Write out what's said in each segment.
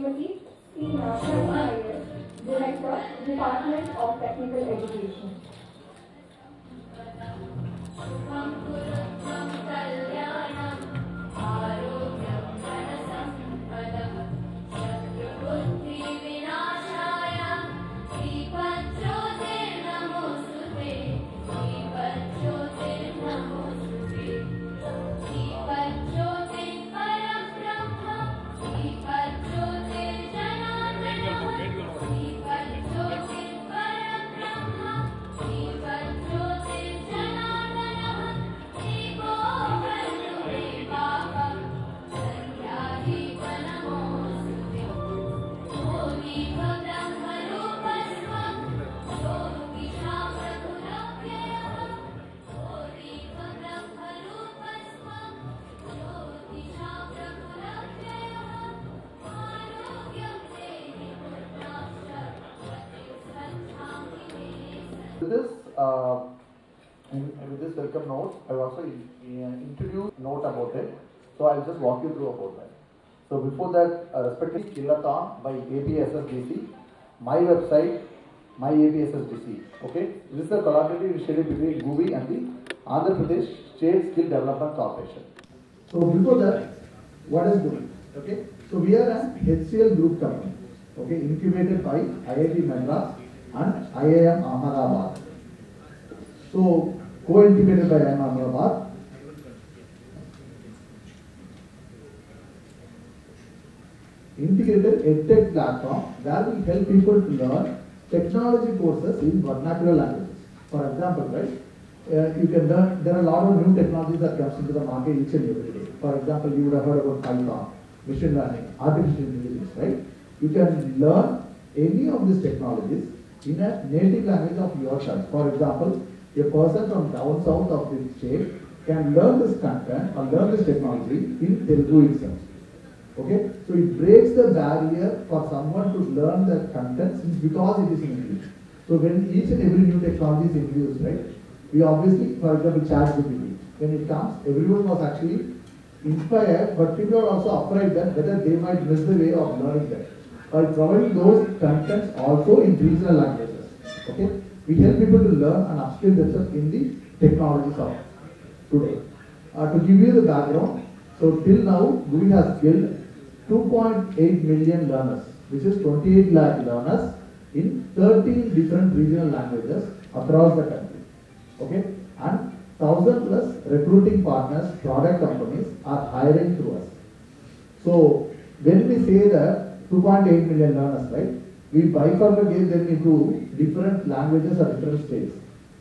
Srimati C. Sharma Iyer, Director, Department of Technical Education. With this, with this welcome note, I will also introduce note about it. So I'll just walk you through about that. So before that, respected Skillathon by APSSDC, my website, my APSSDC. Okay, this is a collaborative initiative between GUVI and the Andhra Pradesh State Skill Development Corporation. So before that, what is GUVI? Okay, so we are an HCL group company. Okay, incubated by IIT Madras and IIM Ahmedabad. So, co-incubated by IIM Ahmedabad. Integrated EdTech platform where we help people to learn technology courses in vernacular languages. For example, right, you can learn, there are a lot of new technologies that comes into the market each and every day. For example, you would have heard about Python, machine learning, artificial intelligence, right? You can learn any of these technologies in a native language of your choice. For example, a person from down south of the state can learn this content or learn this technology in Telugu itself. Okay, so it breaks the barrier for someone to learn that content because it is in English. So when each and every new technology is introduced, right, we obviously, for example, ChatGPT, when it comes, everyone was actually inspired, but people are also afraid that whether they might miss the way of learning that. By providing those contents also in regional languages. Okay, we help people to learn and upskill themselves in the technologies of today. To give you the background, so till now, GUVI has skilled 2.8 million learners, which is 28 lakh learners in 13 different regional languages across the country. Okay, and 1,000 plus recruiting partners, product companies are hiring through us. So when we say that 2.8 million learners, right? We bifurcate them into different languages or different states.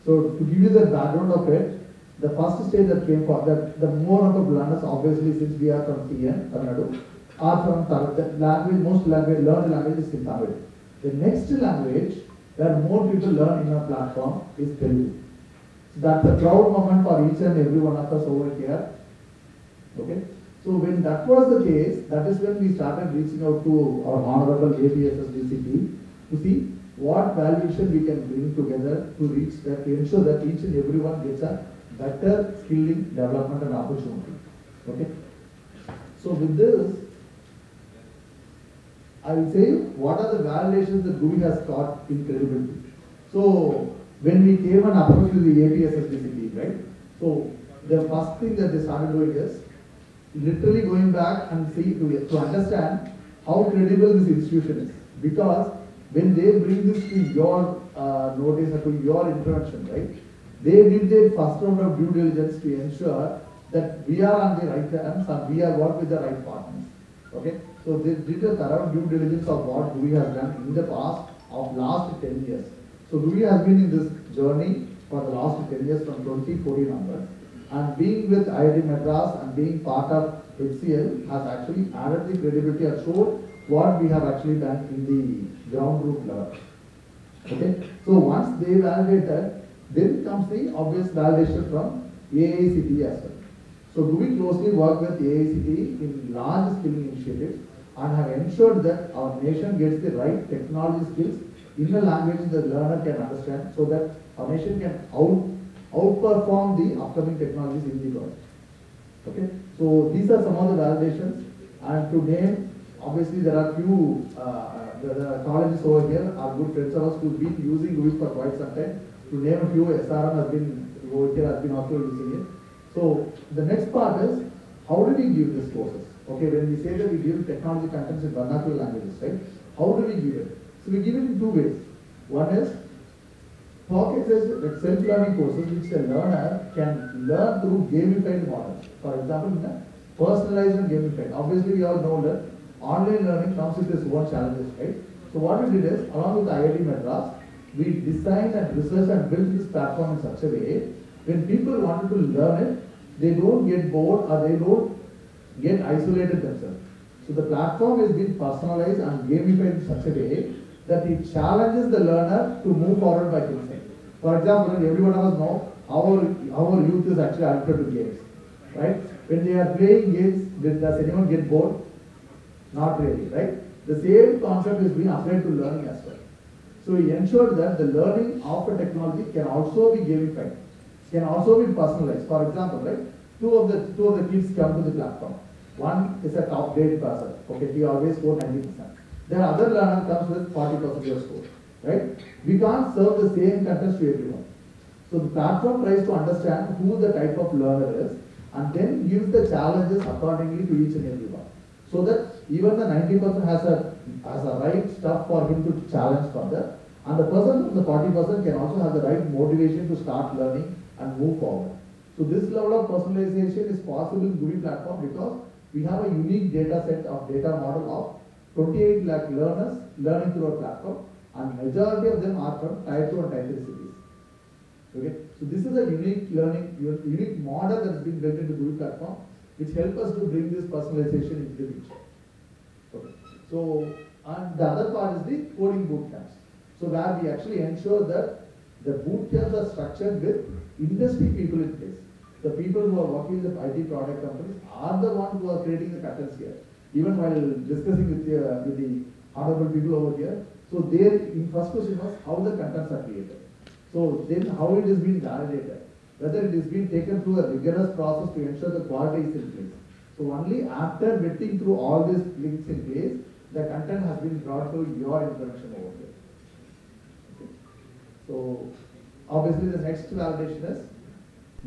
So to give you the background of it, the first state that came for that, the more number of learners, obviously, since we are from TN, Tamil Nadu, are from Tamil. The language, most language, learned language is in Tamil. The next language where more people learn in our platform is Telugu. So that's a proud moment for each and every one of us over here. Okay. So when that was the case, that is when we started reaching out to our honorable APSSDC team to see what valuation we can bring together to reach that, to ensure that each and everyone gets a better skilling, development and opportunity. Okay. So with this, I will say what are the validations that GUVI has got in credibility. So when we came and approached the APSSDC team, right? So the first thing that they started doing is literally going back and see to understand how credible this institution is. Because when they bring this to your notice or to your intervention, right, they did their first round of due diligence to ensure that we are on the right terms and we are working with the right partners. Okay, so they did a thorough due diligence of what GUVI has done in the past of last 10 years. So GUVI has been in this journey for the last 10 years from 2014 onwards. And being with IIT Madras and being part of HCL has actually added the credibility and showed what we have actually done in the ground group level. Okay, so once they validate that, then comes the obvious validation from AICTE as well. So GUVI closely work with AICTE in large skilling initiatives and have ensured that our nation gets the right technology skills in a language the learner can understand, so that our nation can outperform the upcoming technologies in the world. Okay, so these are some of the validations, and to name obviously there are few the colleges over here are good friends of us who've been using GUI for quite some time. To name a few, SRM has been over here, has been also using it. So the next part is, how do we give these courses? Okay, when we say that we give technology contents in vernacular languages, right? How do we give it? So we give it in two ways. One is pockets like self-learning courses which the learner can learn through gamified models. For example, personalized and gamified. Obviously, we all know that online learning comes with its own challenges, right? So what we did is, along with IIT Madras, we designed and researched and built this platform in such a way, when people wanted to learn it, they don't get bored or they don't get isolated themselves. So the platform is being personalized and gamified in such a way that it challenges the learner to move forward by himself. For example, every one of us know our youth is actually addicted to games, right? When they are playing games, does anyone get bored? Not really, right? The same concept is being applied to learning as well. So we ensure that the learning of a technology can also be gamified, can also be personalized. For example, right? Two of the kids come to the platform. One is a top grade person. Okay, he always score 90%. Then other learner comes with 40% score, right? We can't serve the same content to everyone. So the platform tries to understand who the type of learner is and then gives the challenges accordingly to each and everyone. So that even the 90% has a right stuff for him to challenge further, and the person from the 40% can also have the right motivation to start learning and move forward. So this level of personalization is possible in GUI platform because we have a unique data set of data model of 28 lakh learners learning through our platform, and majority of them are from Tier 2 and Tier 3 cities. Okay, so this is a unique model that has been built into GUI platform, which help us to bring this personalization into the picture. Okay, so and the other part is the coding boot camps. So where we actually ensure that the boot camps are structured with industry people in place. The people who are working with the IT product companies are the ones who are creating the contents here. Even while discussing with the honorable people over here, so their first question was how the contents are created. So then how it is being validated, whether it is being taken through a rigorous process to ensure the quality is in place. So only after vetting through all these links in place, the content has been brought to your information over here. Okay. So obviously the next validation is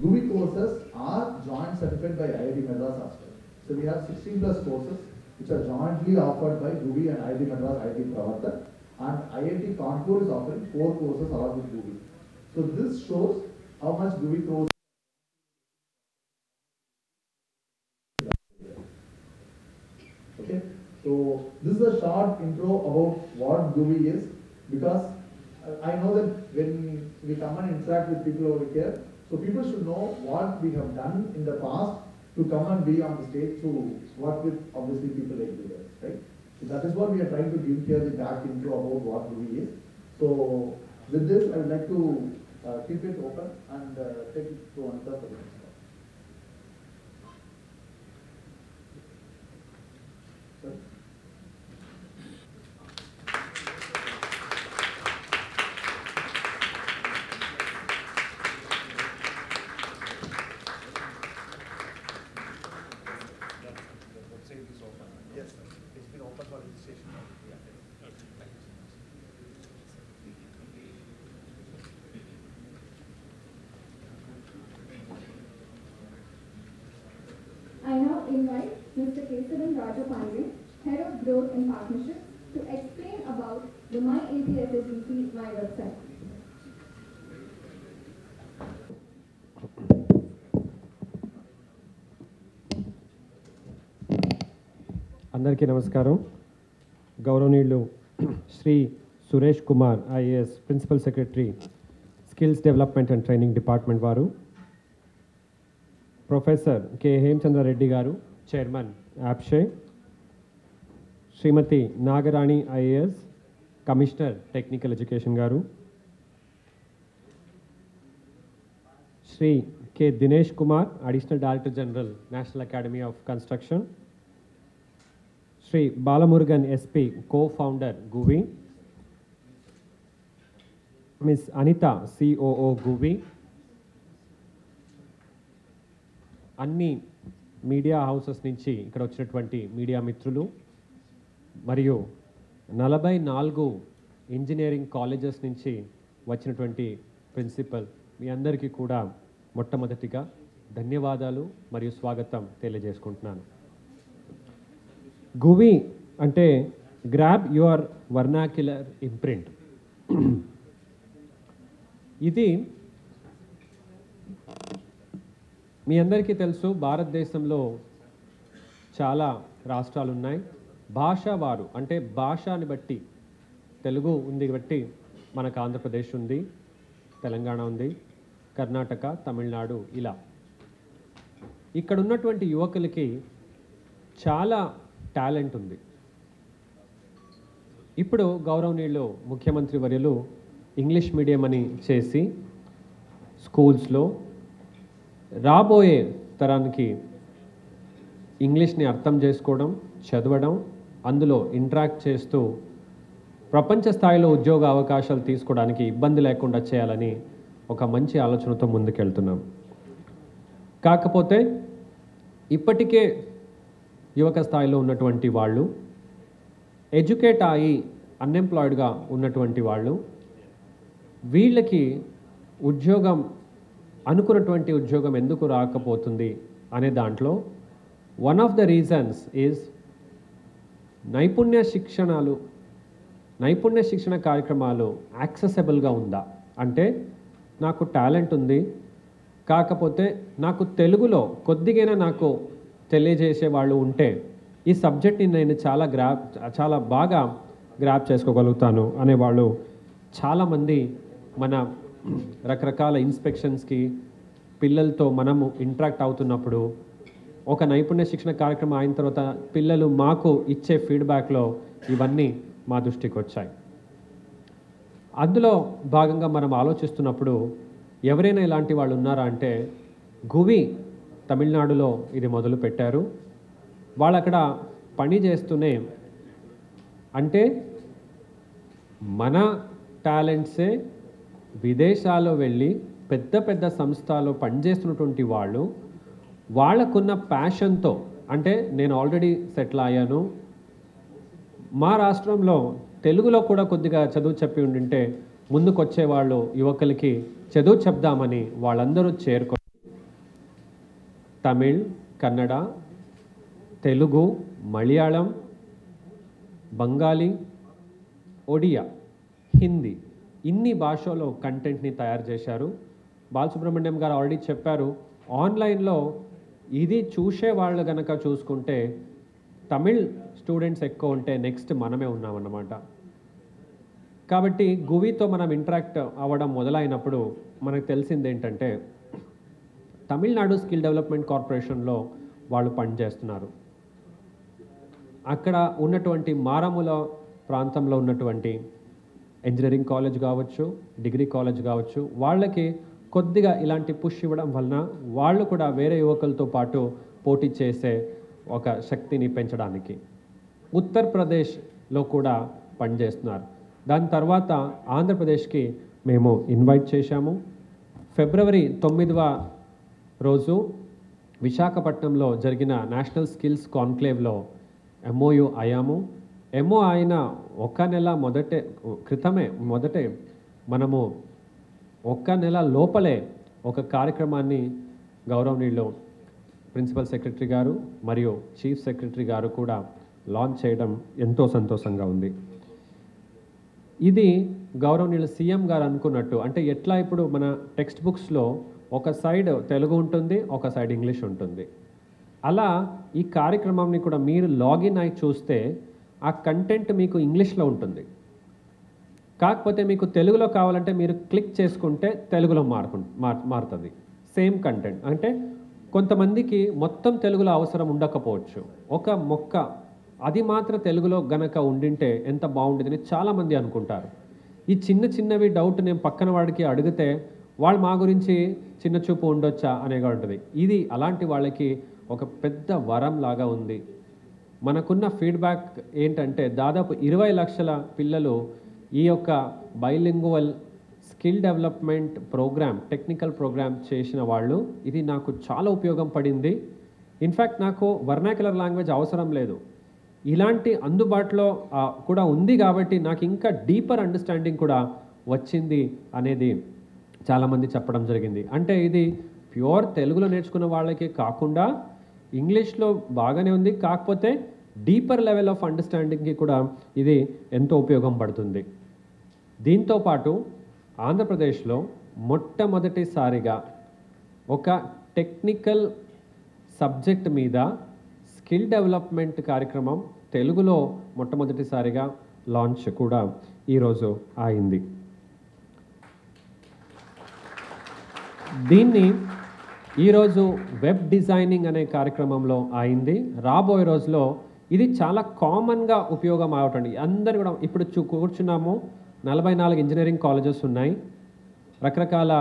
GUI courses are joint certified by IIT Madras as well. So we have 16 plus courses which are jointly offered by GUI and IIT Madras, IIT Pravartak, and IIT Kanpur is offering 4 courses along with GUI. So this shows how much GUI course. Okay, so this is a short intro about what GUI is, because I know that when we come and interact with people over here, so people should know what we have done in the past to come and be on the stage to work with obviously people like you guys, right? So that is what we are trying to give here, the back intro about what GUI is. So with this, I would like to keep it open and take it to Anita for the next one. Sir? Yes, sir. It's been open for registration. Yeah. Okay. Thank you so much. I now invite Mr. Kesavan Rajapandyan, Head of Growth and Partnerships, to explain about the MyAPSSDC My website. అందరికీ నమస్కారం. గౌరవనీయులు Shri Suresh Kumar IAS principal secretary skills development and training department వారు, professor K Hemachandra Reddy గారు chairman APSCHE, Shrimati Nagarani IAS commissioner technical education గారు, Shri K Dinesh Kumar additional director general national academy of construction, Shri Balamurugan SP co-founder GUI, miss Anitha COO GUI, అన్ని media houses నుంచి ఇక్కడ వచ్చినటువంటి media మిత్రులు, మరియు 44 engineering colleges నుంచి వచ్చినటువంటి ప్రిన్సిపల్ మీ అందరికీ కూడా మొట్టమొదటిగా ధన్యవాదాలు మరియు స్వాగతం తెలియజేసుకుంటున్నాను. గువి అంటే గ్రాబ్ యువర్ వర్నాక్యులర్ ఇంప్రింట్. ఇది మీ అందరికీ తెలుసు, భారతదేశంలో చాలా రాష్ట్రాలు ఉన్నాయి. భాషావారు అంటే భాషని బట్టి తెలుగు ఉంది బట్టి మనకు ఆంధ్రప్రదేశ్ ఉంది, తెలంగాణ ఉంది, కర్ణాటక, తమిళనాడు ఇలా. ఇక్కడ ఉన్నటువంటి యువకులకి చాలా టాలెంట్ ఉంది. ఇప్పుడు గౌరవనీయులు ముఖ్యమంత్రి వర్యులు ఇంగ్లీష్ మీడియం అని చేసి స్కూల్స్లో రాబోయే తరానికి ఇంగ్లీష్ని అర్థం చేసుకోవడం, చదవడం, అందులో ఇంటరాక్ట్ చేస్తూ ప్రపంచ స్థాయిలో ఉద్యోగ అవకాశాలు తీసుకోవడానికి ఇబ్బంది లేకుండా చేయాలని ఒక మంచి ఆలోచనతో ముందుకెళ్తున్నాం. కాకపోతే ఇప్పటికే యువక స్థాయిలో ఉన్నటువంటి వాళ్ళు, ఎడ్యుకేట్ అయ్యి అన్ఎంప్లాయిడ్గా ఉన్నటువంటి వాళ్ళు, వీళ్ళకి ఉద్యోగం అనుకున్నటువంటి ఉద్యోగం ఎందుకు రాకపోతుంది అనే దాంట్లో one of the reasons is నైపుణ్య శిక్షణ కార్యక్రమాలు యాక్సెసిబుల్గా ఉందా. అంటే నాకు టాలెంట్ ఉంది, కాకపోతే నాకు తెలుగులో కొద్దిగైనా నాకు తెలియజేసే వాళ్ళు ఉంటే ఈ సబ్జెక్ట్ని నేను చాలా బాగా గ్రాప్ చేసుకోగలుగుతాను అనేవాళ్ళు చాలామంది మన రకరకాల ఇన్స్పెక్షన్స్కి పిల్లలతో మనము ఇంటరాక్ట్ అవుతున్నప్పుడు ఒక నైపుణ్య శిక్షణ కార్యక్రమం అయిన తర్వాత పిల్లలు మాకు ఇచ్చే ఫీడ్బ్యాక్లో ఇవన్నీ మా దృష్టికి వచ్చాయి. అందులో భాగంగా మనం ఆలోచిస్తున్నప్పుడు ఎవరైనా ఇలాంటి వాళ్ళు ఉన్నారా అంటే గువి తమిళనాడులో ఇది మొదలు పెట్టారు. వాళ్ళు అక్కడ పని చేస్తూనే అంటే మన టాలెంట్సే విదేశాల్లో వెళ్ళి పెద్ద పెద్ద సంస్థలో పనిచేస్తున్నటువంటి వాళ్ళు వాళ్ళకున్న ప్యాషన్తో, అంటే నేను ఆల్రెడీ సెటిల్ అయ్యాను, మా రాష్ట్రంలో తెలుగులో కూడా కొద్దిగా చదువు చెప్పి ఉండింటే ముందుకు వచ్చేవాళ్ళు యువకులకి చదువు చెప్దామని వాళ్ళందరూ చేరుకొని తమిళ్, కన్నడ, తెలుగు, మలయాళం, బెంగాలీ, ఒడియా, హిందీ ఇన్ని భాషల్లో కంటెంట్ని తయారు చేశారు. బాలసుబ్రహ్మణ్యం గారు ఆల్రెడీ చెప్పారు, ఆన్లైన్లో ఇది చూసే వాళ్ళు కనుక చూసుకుంటే తమిళ్ స్టూడెంట్స్ ఎక్కువ ఉంటే నెక్స్ట్ మనమే ఉన్నామన్నమాట. కాబట్టి గువితో మనం ఇంటరాక్ట్ అవ్వడం మొదలైనప్పుడు మనకు తెలిసింది ఏంటంటే తమిళనాడు స్కిల్ డెవలప్మెంట్ కార్పొరేషన్లో వాళ్ళు పనిచేస్తున్నారు. అక్కడ ఉన్నటువంటి మారాముల ప్రాంతంలో ఉన్నటువంటి ఇంజనీరింగ్ కాలేజ్ కావచ్చు, డిగ్రీ కాలేజ్ కావచ్చు, వాళ్ళకి కొద్దిగా ఇలాంటి పుష్ ఇవ్వడం వలన వాళ్ళు కూడా వేరే యువకులతో పాటు పోటీ చేసే ఒక శక్తిని పెంచడానికి ఉత్తరప్రదేశ్లో కూడా పనిచేస్తున్నారు. దాని తర్వాత ఆంధ్రప్రదేశ్కి మేము ఇన్వైట్ చేశాము. ఫిబ్రవరి 9వ రోజు విశాఖపట్నంలో జరిగిన నేషనల్ స్కిల్స్ కాన్క్లేవ్లో MOU అయ్యాము. MOU అయిన ఒక నెల మొదటే మనము ఒక్క నెల లోపలే ఒక కార్యక్రమాన్ని గౌరవనీయులు ప్రిన్సిపల్ సెక్రటరీ గారు మరియు చీఫ్ సెక్రటరీ గారు కూడా లాంచ్ చేయడం ఎంతో సంతోషంగా ఉంది. ఇది గౌరవనీయులు సీఎం గారు అనుకున్నట్టు, అంటే ఎట్లా ఇప్పుడు మన టెక్స్ట్ బుక్స్లో ఒక సైడ్ తెలుగు ఉంటుంది, ఒక సైడ్ ఇంగ్లీష్ ఉంటుంది, అలా ఈ కార్యక్రమాన్ని కూడా మీరు లాగిన్ అయి చూస్తే ఆ కంటెంట్ మీకు ఇంగ్లీష్లో ఉంటుంది. కాకపోతే మీకు తెలుగులో కావాలంటే మీరు క్లిక్ చేసుకుంటే తెలుగులో మారుతుంది సేమ్ కంటెంట్. అంటే కొంతమందికి మొత్తం తెలుగులో అవసరం ఉండకపోవచ్చు, ఒక మొక్క అది మాత్రం తెలుగులో గనక ఉండింటే ఎంత బాగుండేదని చాలామంది అనుకుంటారు. ఈ చిన్నవి డౌట్ నేను పక్కన వాడికి అడిగితే వాళ్ళు మా గురించి చిన్న చూపు ఉండొచ్చా అనేగా ఉంటుంది. ఇది అలాంటి వాళ్ళకి ఒక పెద్ద వరం లాగా ఉంది. మనకున్న ఫీడ్బ్యాక్ ఏంటంటే దాదాపు 20 లక్షల పిల్లలు ఈ యొక్క bilingual skill development program, technical program చేసిన వాళ్ళు, ఇది నాకు చాలా ఉపయోగం పడింది. ఇన్ఫ్యాక్ట్ నాకు వర్నాక్యులర్ లాంగ్వేజ్ అవసరం లేదు, ఇలాంటి అందుబాటులో కూడా ఉంది కాబట్టి నాకు ఇంకా డీపర్ అండర్స్టాండింగ్ కూడా వచ్చింది అనేది చాలామంది చెప్పడం జరిగింది. అంటే ఇది ప్యూర్ తెలుగులో నేర్చుకున్న వాళ్ళకే కాకుండా ఇంగ్లీష్లో బాగానే ఉంది, కాకపోతే డీపర్ లెవెల్ ఆఫ్ అండర్స్టాండింగ్కి కూడా ఇది ఎంతో ఉపయోగం పడుతుంది. దీంతోపాటు ఆంధ్రప్రదేశ్లో మొట్టమొదటిసారిగా ఒక టెక్నికల్ సబ్జెక్ట్ మీద స్కిల్ డెవలప్మెంట్ కార్యక్రమం తెలుగులో మొట్టమొదటిసారిగా లాంచ్ కూడా ఈరోజు అయింది. దీన్ని ఈరోజు వెబ్ డిజైనింగ్ అనే కార్యక్రమంలో అయింది. రాబోయే రోజులో ఇది చాలా కామన్గా ఉపయోగం అవటండి. అందరు కూడా ఇప్పుడు కూర్చున్నాము, 44 ఇంజనీరింగ్ కాలేజెస్ ఉన్నాయి, రకరకాల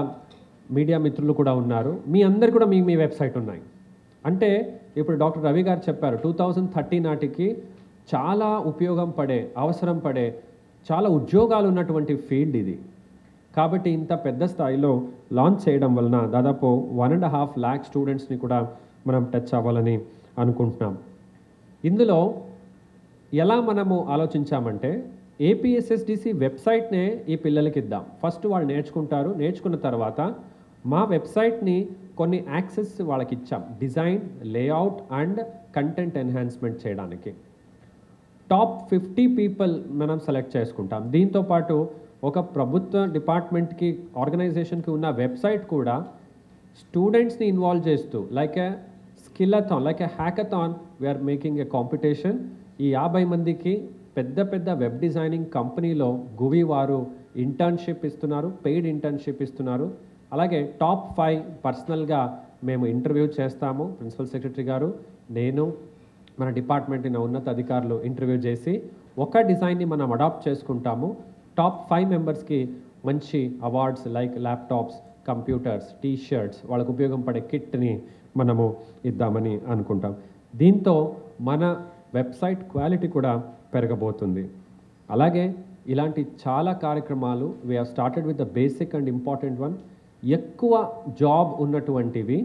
మీడియా మిత్రులు కూడా ఉన్నారు, మీ అందరు కూడా మీ వెబ్సైట్ ఉన్నాయి. అంటే ఇప్పుడు డాక్టర్ రవి గారు చెప్పారు 2030 నాటికి చాలా ఉపయోగం పడే, అవసరం పడే, చాలా ఉద్యోగాలు ఉన్నటువంటి ఫీల్డ్ ఇది. కాబట్టి ఇంత పెద్ద స్థాయిలో లాంచ్ చేయడం వలన దాదాపు 1.5 lakh స్టూడెంట్స్ని కూడా మనం టచ్ అవ్వాలని అనుకుంటున్నాం. ఇందులో ఎలా మనము ఆలోచించామంటే ఏపీఎస్ఎస్డిసి వెబ్సైట్నే ఈ పిల్లలకి ఇద్దాం. ఫస్ట్ వాళ్ళు నేర్చుకుంటారు, నేర్చుకున్న తర్వాత మా వెబ్సైట్ని కొన్ని యాక్సెస్ వాళ్ళకి ఇచ్చాం, design, layout and content enhancement చేయడానికి. టాప్ 50 పీపుల్ మనం సెలెక్ట్ చేసుకుంటాం. దీంతోపాటు ఒక ప్రభుత్వ డిపార్ట్మెంట్కి, ఆర్గనైజేషన్కి ఉన్న వెబ్సైట్ కూడా స్టూడెంట్స్ని ఇన్వాల్వ్ చేస్తూ like a skillathon, like a hackathon we're making a competition. ఈ 50 మందికి పెద్ద పెద్ద వెబ్ డిజైనింగ్ కంపెనీలో గువి వారు ఇంటర్న్షిప్ ఇస్తున్నారు, పెయిడ్ ఇంటర్న్షిప్ ఇస్తున్నారు. అలాగే టాప్ 5 పర్సనల్గా మేము ఇంటర్వ్యూ చేస్తాము. ప్రిన్సిపల్ సెక్రటరీ గారు, నేను, మన డిపార్ట్మెంట్ ఉన్నత అధికారులు ఇంటర్వ్యూ చేసి ఒక డిజైన్ని మనం అడాప్ట్ చేసుకుంటాము. టాప్ 5 మెంబర్స్కి మంచి awards like laptops, computers, t-shirts, వాళ్ళకు ఉపయోగం పడే కిట్ని మనము ఇద్దామని అనుకుంటాం. దీంతో మన వెబ్సైట్ క్వాలిటీ కూడా పెరగబోతుంది. అలాగే ఇలాంటి చాలా కార్యక్రమాలు we have started with the basic and important one. ఎక్కువ జాబ్ ఉన్నటువంటివి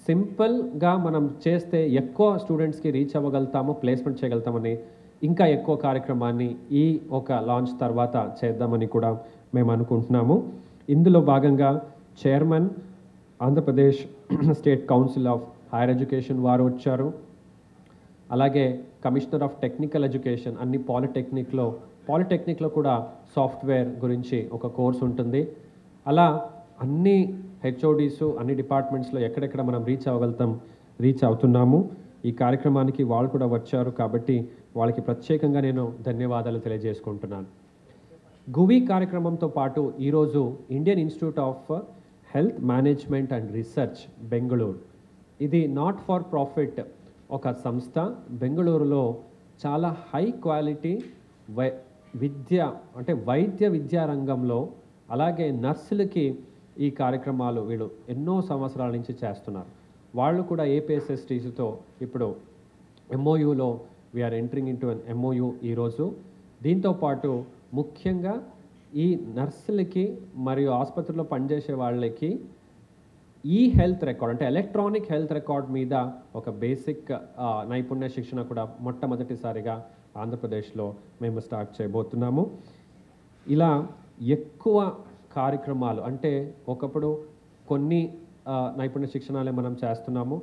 సింపుల్గా మనం చేస్తే ఎక్కువ స్టూడెంట్స్కి రీచ్ అవ్వగలుగుతాము, ప్లేస్మెంట్ చేయగలుగుతామని ఇంకా ఎక్కువ కార్యక్రమాన్ని ఈ ఒక లాంచ్ తర్వాత చేద్దామని కూడా మేము అనుకుంటున్నాము. ఇందులో భాగంగా chairman Andhra Pradesh state council of higher education వారు వచ్చారు. అలాగే కమిషనర్ ఆఫ్ టెక్నికల్ ఎడ్యుకేషన్, అన్ని పాలిటెక్నిక్లో కూడా సాఫ్ట్వేర్ గురించి ఒక కోర్స్ ఉంటుంది. అలా అన్ని హెచ్ఓడీస్, అన్ని డిపార్ట్మెంట్స్లో ఎక్కడెక్కడ మనం రీచ్ అవుతున్నాము. ఈ కార్యక్రమానికి వాళ్ళు కూడా వచ్చారు కాబట్టి వాళ్ళకి ప్రత్యేకంగా నేను ధన్యవాదాలు తెలియజేసుకుంటున్నాను. గువి కార్యక్రమంతో పాటు ఈరోజు Indian Institute of Health Management and research Bengaluru, ఇది నాట్ ఫర్ ప్రాఫిట్ ఒక సంస్థ, బెంగళూరులో చాలా హై క్వాలిటీ వైద్య విద్యా రంగంలో, అలాగే నర్సులకి ఈ కార్యక్రమాలు వీళ్ళు ఎన్నో సంవత్సరాల నుంచి చేస్తున్నారు. వాళ్ళు కూడా ఏపీఎస్ఎస్టీసీతో ఇప్పుడు ఎంఓయూలో we're entering into an MOU ఈరోజు. దీంతోపాటు ముఖ్యంగా ఈ నర్సులకి మరియు ఆసుపత్రిలో పనిచేసే వాళ్ళకి ఈ హెల్త్ రికార్డ్, అంటే ఎలక్ట్రానిక్ హెల్త్ రికార్డ్ మీద ఒక బేసిక్ నైపుణ్య శిక్షణ కూడా మొట్టమొదటిసారిగా ఆంధ్రప్రదేశ్లో మేము స్టార్ట్ చేయబోతున్నాము. ఇలా ఎక్కువ కార్యక్రమాలు, అంటే ఒకప్పుడు కొన్ని నైపుణ్య శిక్షణలే మనం చేస్తున్నాము.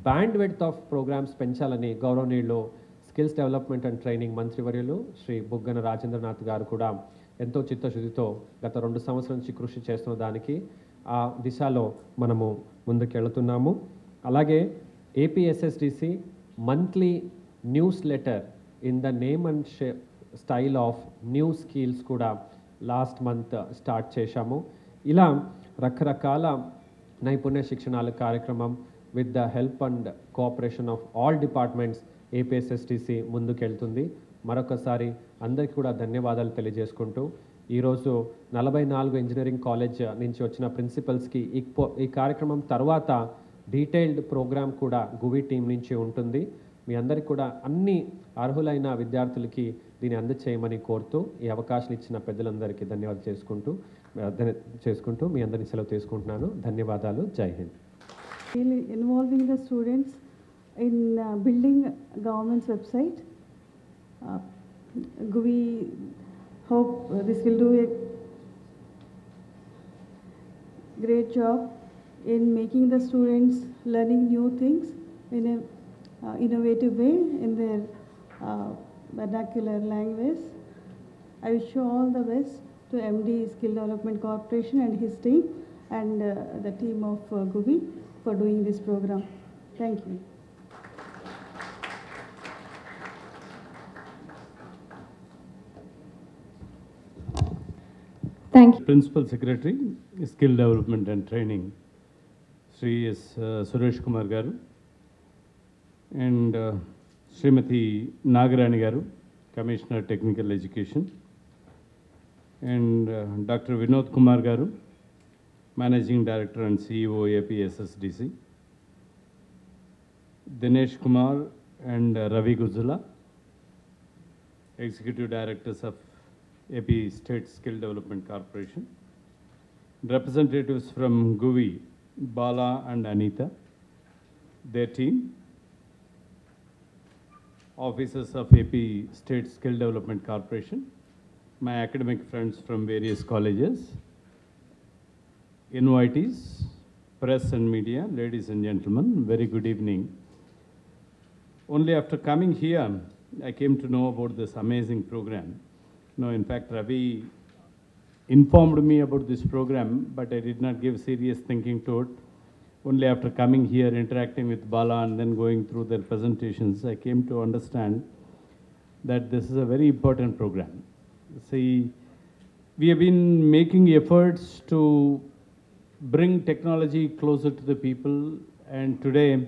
బ్యాండ్ విడ్త్ ఆఫ్ ప్రోగ్రామ్స్ పెంచాలని గౌరవనీయులు స్కిల్స్ డెవలప్మెంట్ అండ్ ట్రైనింగ్ మంత్రివర్యులు శ్రీ బుగ్గన రాజేంద్రనాథ్ గారు కూడా ఎంతో చిత్తశుద్ధితో గత 2 సంవత్సరాల నుంచి కృషి చేస్తున్న దానికి ఆ దిశలో మనము ముందుకెళ్తున్నాము. అలాగే APSSDC monthly news letter in the name and style of new skills కూడా లాస్ట్ మంత్ స్టార్ట్ చేశాము. ఇలా రకరకాల నైపుణ్య శిక్షణాల కార్యక్రమం with the help and cooperation of all departments APSSDC ముందుకెళ్తుంది. మరొకసారి అందరికీ కూడా ధన్యవాదాలు తెలియజేసుకుంటూ ఈరోజు 44 ఇంజనీరింగ్ కాలేజ్ నుంచి వచ్చిన ప్రిన్సిపల్స్కి ఈ కార్యక్రమం తర్వాత డీటెయిల్డ్ ప్రోగ్రామ్ కూడా గువి టీం నుంచి ఉంటుంది. మీ అందరికీ కూడా అన్ని అర్హులైన విద్యార్థులకి దీన్ని అందచేయమని కోరుతూ ఈ అవకాశం ఇచ్చిన పెద్దలందరికీ ధన్యవాదాలు చేసుకుంటూ మీ అందరినీ సెలవు తీసుకుంటున్నాను. ధన్యవాదాలు. జై Hind. Involving the students in building government's website Uh, we hope this will do a great job in making the students learning new things in a innovative way in their vernacular language. I wish you all the best to MD Skill Development Corporation and his team and the team of GUBI for doing this program. Thank you. Thank you. Principal Secretary, Skill Development and Training, Sri S. Suresh Kumar Garu, and Srimati Nagarani Garu, Commissioner Technical Education, and Dr. Vinod Kumar Garu, Managing Director and CEO APSSDC, Dinesh Kumar and Ravi Guzula, Executive Directors of AP State Skill Development Corporation, representatives from GUVI, Bala and Anita, their team, officers of AP State Skill Development Corporation, my academic friends from various colleges, invitees, press and media, ladies and gentlemen, very good evening. Only after coming here, I came to know about this amazing program. No, in fact, Ravi informed me about this program, but I did not give serious thinking to it. Only after coming here, interacting with Bala and then going through their presentations, I came to understand that this is a very important program. See, we have been making efforts to bring technology closer to the people, and today,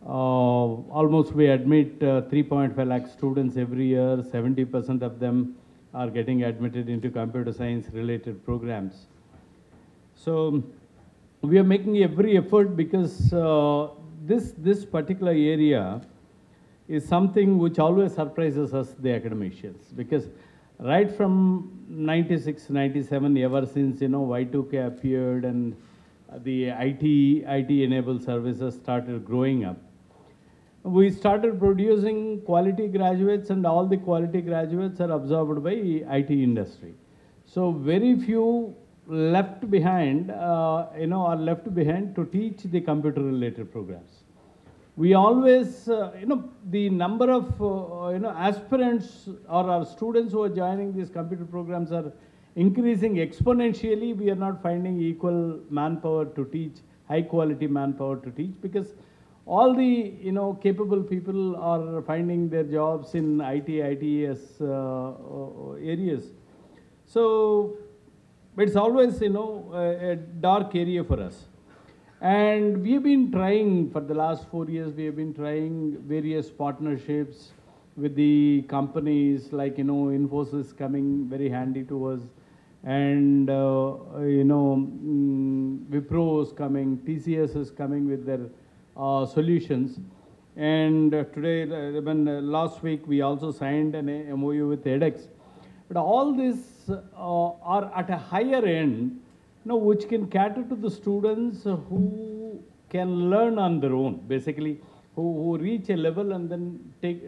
almost we admit 3.5 lakh students every year, 70% of them are getting admitted into computer science related programs. So we are making every effort because this particular area is something which always surprises us, the academicians, because right from 96, 97, ever since, Y2K appeared and the IT enabled services started growing up, we started producing quality graduates, and all the quality graduates are absorbed by IT industry. So very few left behind, are left behind to teach the computer related programs. We always, the number of, aspirants or our students who are joining these computer programs are increasing exponentially. We are not finding equal manpower to teach, high quality manpower to teach, because all the, capable people are finding their jobs in IT, ITES areas. So it's always, a dark area for us. And we've been trying, for the last 4 years, we have been trying various partnerships with the companies like, Infosys coming very handy to us, and, Wipro is coming, TCS is coming with their solutions. And today, last week, we also signed an MOU with edX. But all these are at a higher end, which can cater to the students who can learn on their own, basically, who reach a level and then take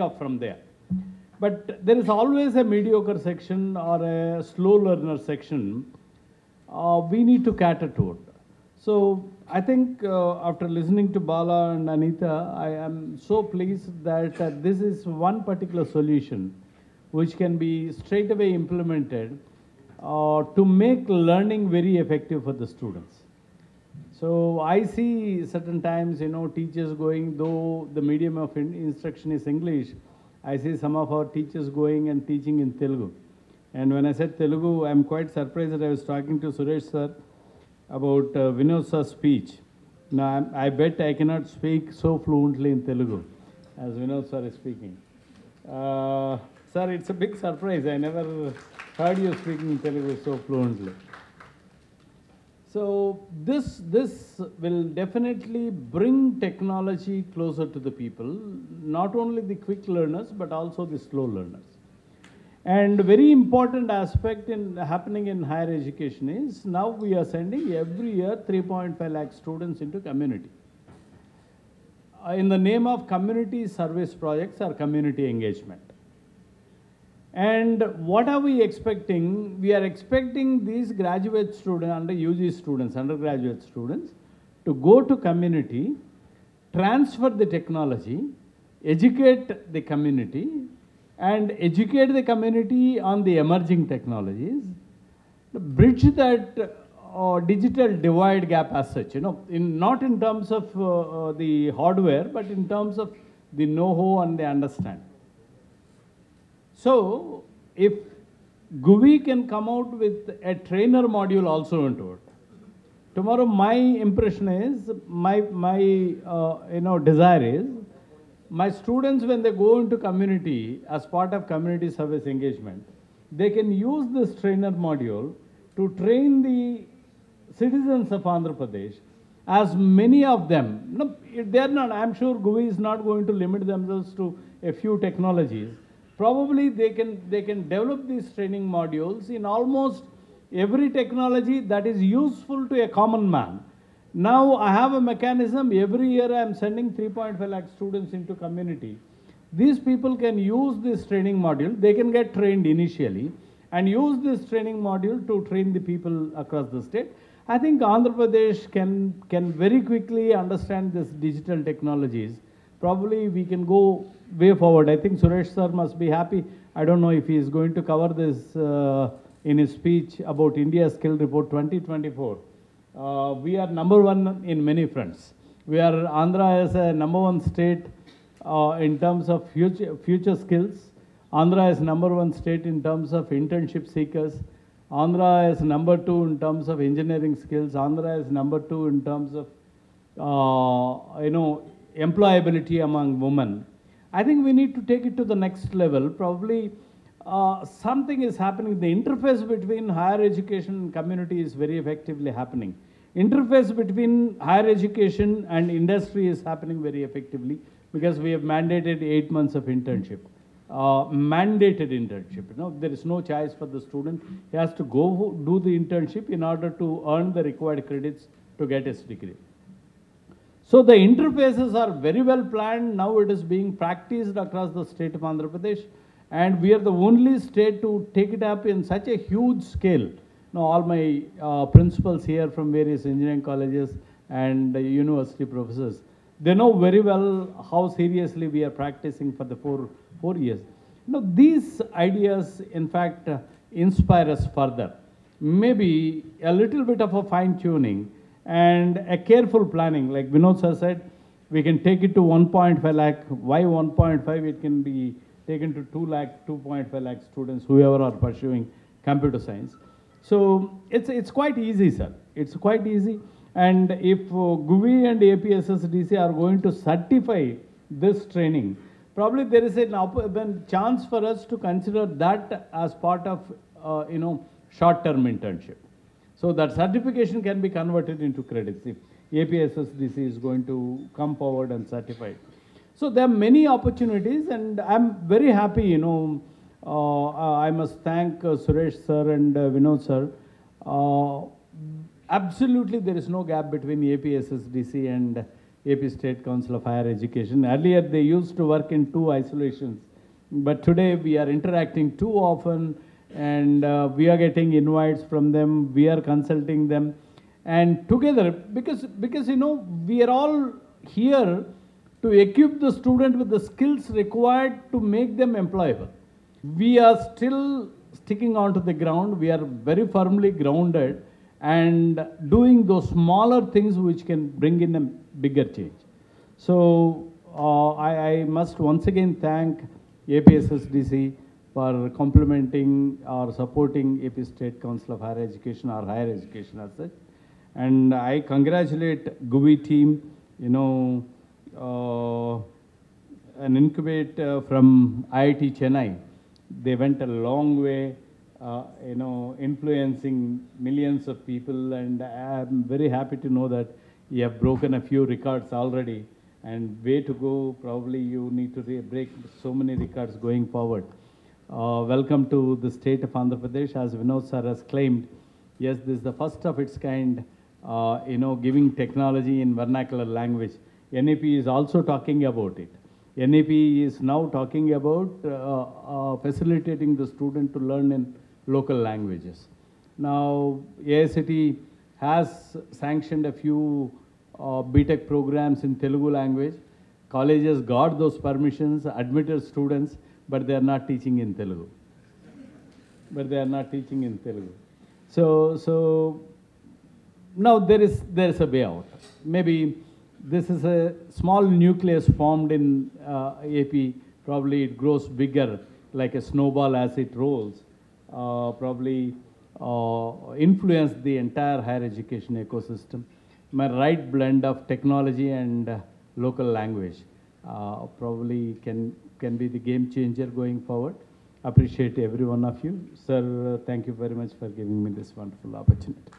off from there. But there is always a mediocre section or a slow learner section. We need to cater to it. So I think after listening to Bala and Anita, I am so pleased that this is one particular solution which can be straight away implemented to make learning very effective for the students. So I see certain times, teachers going, though the medium of instruction is English, I see some of our teachers going and teaching in Telugu. And when I said Telugu, I'm quite surprised that I was talking to Suresh sir about Vinod sir's speech. Now, I bet I cannot speak so fluently in Telugu as Vinod sir is speaking. Sir, it's a big surprise. I never heard you speaking in Telugu so fluently. So this will definitely bring technology closer to the people, not only the quick learners, but also the slow learners. And very important aspect happening in higher education is now we are sending every year 3.5 lakh students into community. in the name of community service projects or community engagement. And what are we expecting? We are expecting these graduate students, under UG students, undergraduate students, to go to community, transfer the technology, educate the community, and educate the community on the emerging technologies, bridge that digital divide gap as such, not in terms of the hardware, but in terms of the know-how and the understanding. So, if GUI can come out with a trainer module also into it, tomorrow my impression is, my desire is, my students when they go into community as part of community service engagement, they can use this trainer module to train the citizens of Andhra Pradesh, as many of them, they are not, I'm sure GUI is not going to limit themselves to a few technologies. Probably they can develop these training modules in almost every technology that is useful to a common man. Now I have a mechanism, every year I am sending 3.5 lakh students into community. These people can use this training module, they can get trained initially and use this training module to train the people across the state. I think Andhra Pradesh can very quickly understand this digital technologies. Probably we can go way forward. I think Suresh sir must be happy. I don't know if he is going to cover this in his speech about India Skill Report 2024. We are number one in many fronts. We are Andhra as a number one state in terms of future skills. Andhra is number one state in terms of internship seekers. Andhra is number two in terms of engineering skills. Andhra is number two in terms of employability among women. I think we need to take it to the next level. Probably something is happening. The interface between higher education and community is very effectively happening. Interface between higher education and industry is happening very effectively because we have mandated 8 months of internship. Mandated internship. There is no choice for the student. He has to go do the internship in order to earn the required credits to get his degree. So the interfaces are very well planned. Now it is being practiced across the state of Andhra Pradesh, and we are the only state to take it up in such a huge scale. Now all my principals here from various engineering colleges and university professors, they know very well how seriously we are practicing for the four years. These ideas, in fact, inspire us further. Maybe a little bit of a fine-tuning and a careful planning, like Vinod sir said, we can take it to 1.5 lakh. Why 1.5? It can be taken to 2 lakh, 2.5 lakh students, whoever are pursuing computer science. So it's quite easy, sir. It's quite easy. And if GUI and APSSDC are going to certify this training, probably there is a chance for us to consider that as part of short-term internship. So that certification can be converted into credits if APSSDC is going to come forward and certify. So there are many opportunities, and I'm very happy, I must thank Suresh sir and Vinod sir. Absolutely there is no gap between APSSDC and AP State Council of Higher Education. Earlier they used to work in two isolations, but today we are interacting too often, and we are getting invites from them, we are consulting them, and together, because we are all here to equip the student with the skills required to make them employable. We are still sticking onto the ground, we are very firmly grounded and doing those smaller things which can bring in a bigger change. So I must once again thank APSSDC for complementing or supporting AP State Council of Higher Education or higher education as such. And I congratulate GUI team, an incubator from IIT Chennai. They went a long way, influencing millions of people, and I'm very happy to know that you have broken a few records already, and way to go. Probably you need to break so many records going forward. Welcome to the state of Andhra Pradesh. As Vinod sir has claimed, yes, this is the first of its kind, giving technology in vernacular language. NAP is also talking about it. NAP is now talking about facilitating the student to learn in local languages. Now, AICTE has sanctioned a few BTech programs in Telugu language. Colleges got those permissions, admitted students, but they are not teaching in Telugu. So now there is a way out. Maybe this is a small nucleus formed in AP. Probably it grows bigger like a snowball as it rolls. Probably influence the entire higher education ecosystem. My right blend of technology and local language probably can be the game changer going forward. Appreciate every one of you. Sir, thank you very much for giving me this wonderful opportunity.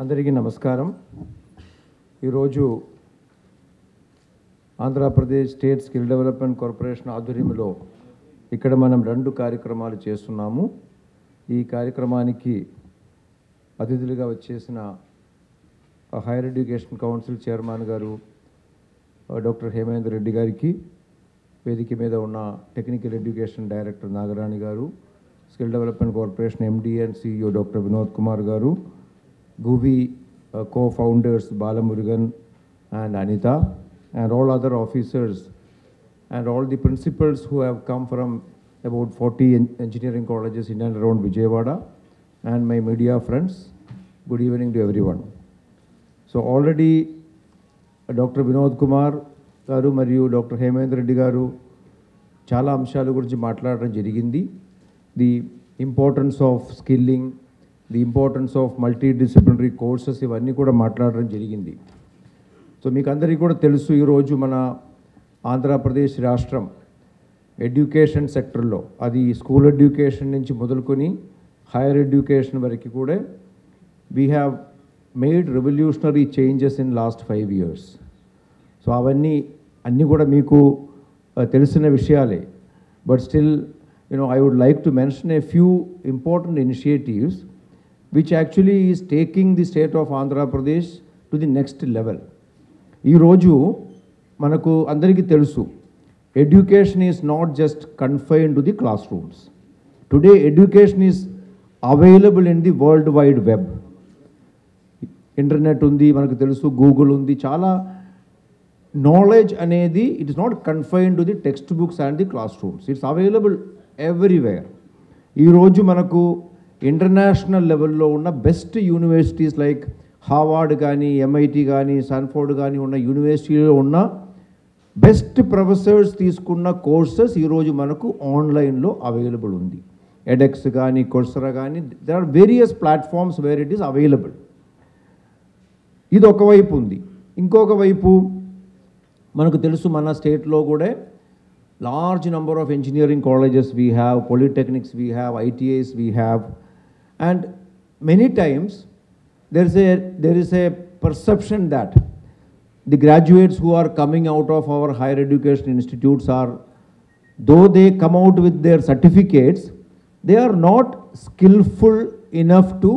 అందరికీ నమస్కారం. ఈరోజు Andhra Pradesh state skill development corporation ఆధ్వర్యంలో ఇక్కడ మనం 2 కార్యక్రమాలు చేస్తున్నాము. ఈ కార్యక్రమానికి అతిథులుగా వచ్చేసిన హైయర్ ఎడ్యుకేషన్ కౌన్సిల్ చైర్మన్ గారు డాక్టర్ హేమేందర్ రెడ్డి గారికి, వేదిక మీద ఉన్న టెక్నికల్ ఎడ్యుకేషన్ డైరెక్టర్ నాగరాణి గారు, skill development corporation MD and CEO doctor Vinod Kumar గారు, GUVI co-founders Balamurugan and Anita, and all other officers and all the principals who have come from about 40 engineering colleges in and around Vijayawada, and my media friends, good evening to everyone. So already Dr. Vinod Kumar garu mariyu Dr. Hemendra Reddy garu చాలా అంశాల గురించి మాట్లాడడం జరిగింది. The importance of skilling, the importance of multidisciplinary courses, ఇవన్నీ కూడా మాట్లాడడం జరిగింది. So మీకు అందరికీ కూడా తెలుసు, ఈరోజు మన ఆంధ్రప్రదేశ్ రాష్ట్రం ఎడ్యుకేషన్ సెక్టర్లో, అది స్కూల్ ఎడ్యుకేషన్ నుంచి మొదలుకొని హైయర్ ఎడ్యుకేషన్ వరకు కూడా we have made revolutionary changes in last 5 years. So అన్నీ కూడా మీకు తెలిసిన విషయాలే. But still I would like to mention a few important initiatives which actually is taking the state of Andhra Pradesh to the next level. ఈ రోజు మనకు అందరికీ తెలుసు, education is not just confined to the classrooms. Today education is available in the world wide web. Internet ఉంది, మనకు తెలుసు, Google ఉంది. చాలా నాలెడ్జ్ అనేది it is not confined to the text books and the class rooms, it's available everywhere. ఈరోజు మనకు international లెవెల్లో ఉన్న బెస్ట్ యూనివర్సిటీస్ లైక్ హార్వర్డ్ కానీ, MIT కానీ, స్టాన్ఫోర్డ్ కానీ ఉన్న యూనివర్సిటీలో ఉన్న బెస్ట్ ప్రొఫెసర్స్ తీసుకున్న కోర్సెస్ ఈరోజు మనకు ఆన్లైన్లో అవైలబుల్ ఉంది. ఎడెక్స్ కానీ, కోర్సెరా కానీ, there are various platforms where it is available. ఇది ఒకవైపు ఉంది. ఇంకొక వైపు మనకు తెలుసు, మన స్టేట్లో కూడా large number of engineering colleges we have, polytechnics we have, ITIs we have, and many times there is a perception that the graduates who are coming out of our higher education institutes are, though they come out with their certificates, they are not skillful enough to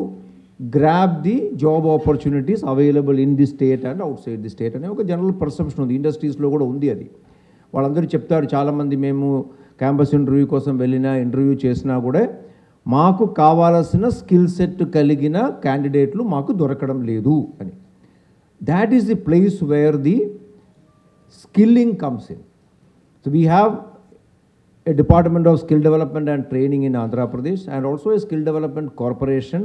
grab the job opportunities available in the state and outside the state అనే ఒక general perception ఉంది. ఇండస్ట్రీస్లో కూడా ఉంది అది. వాళ్ళందరూ చెప్తారు, చాలామంది మేము క్యాంపస్ ఇంటర్వ్యూ కోసం వెళ్ళినా, ఇంటర్వ్యూ చేసినా కూడా మాకు కావాల్సిన స్కిల్ సెట్ కలిగిన క్యాండిడేట్లు మాకు దొరకడం లేదు అని. That is the place where the skilling comes in. So we have a Department of Skill Development and Training in Andhra Pradesh and also a Skill Development Corporation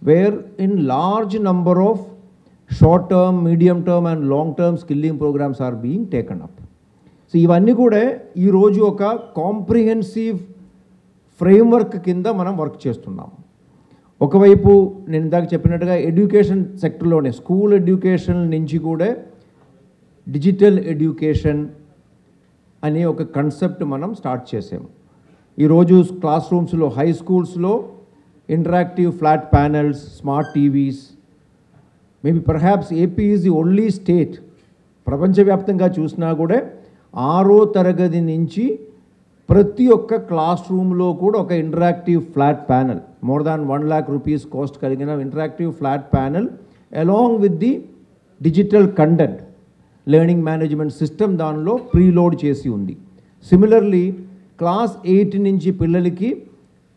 where in large number of short term, medium term and long term skilling programs are being taken up. So ఇవన్నీ కూడా ఈరోజు ఒక comprehensive framework కింద మనం work చేస్తున్నాం. ఒకవైపు నేను ఇందాక చెప్పినట్టుగా ఎడ్యుకేషన్ సెక్టర్లోనే స్కూల్ ఎడ్యుకేషన్ నుంచి కూడా డిజిటల్ ఎడ్యుకేషన్ అనే ఒక కాన్సెప్ట్ మనం స్టార్ట్ చేసాము. ఈరోజు క్లాస్ రూమ్స్లో, హై స్కూల్స్లో interactive flat panels, smart TVs, maybe perhaps AP is the only state ప్రపంచవ్యాప్తంగా చూసినా కూడా 6వ తరగతి నుంచి ప్రతి ఒక్క క్లాస్ రూమ్లో కూడా ఒక interactive flat panel more than 1 lakh rupees cost kalgina interactive flat panel along with the digital content learning management system దానిలో ప్రీలోడ్ చేసి ఉంది. సిమిలర్లీ క్లాస్ 8 నుంచి పిల్లలకి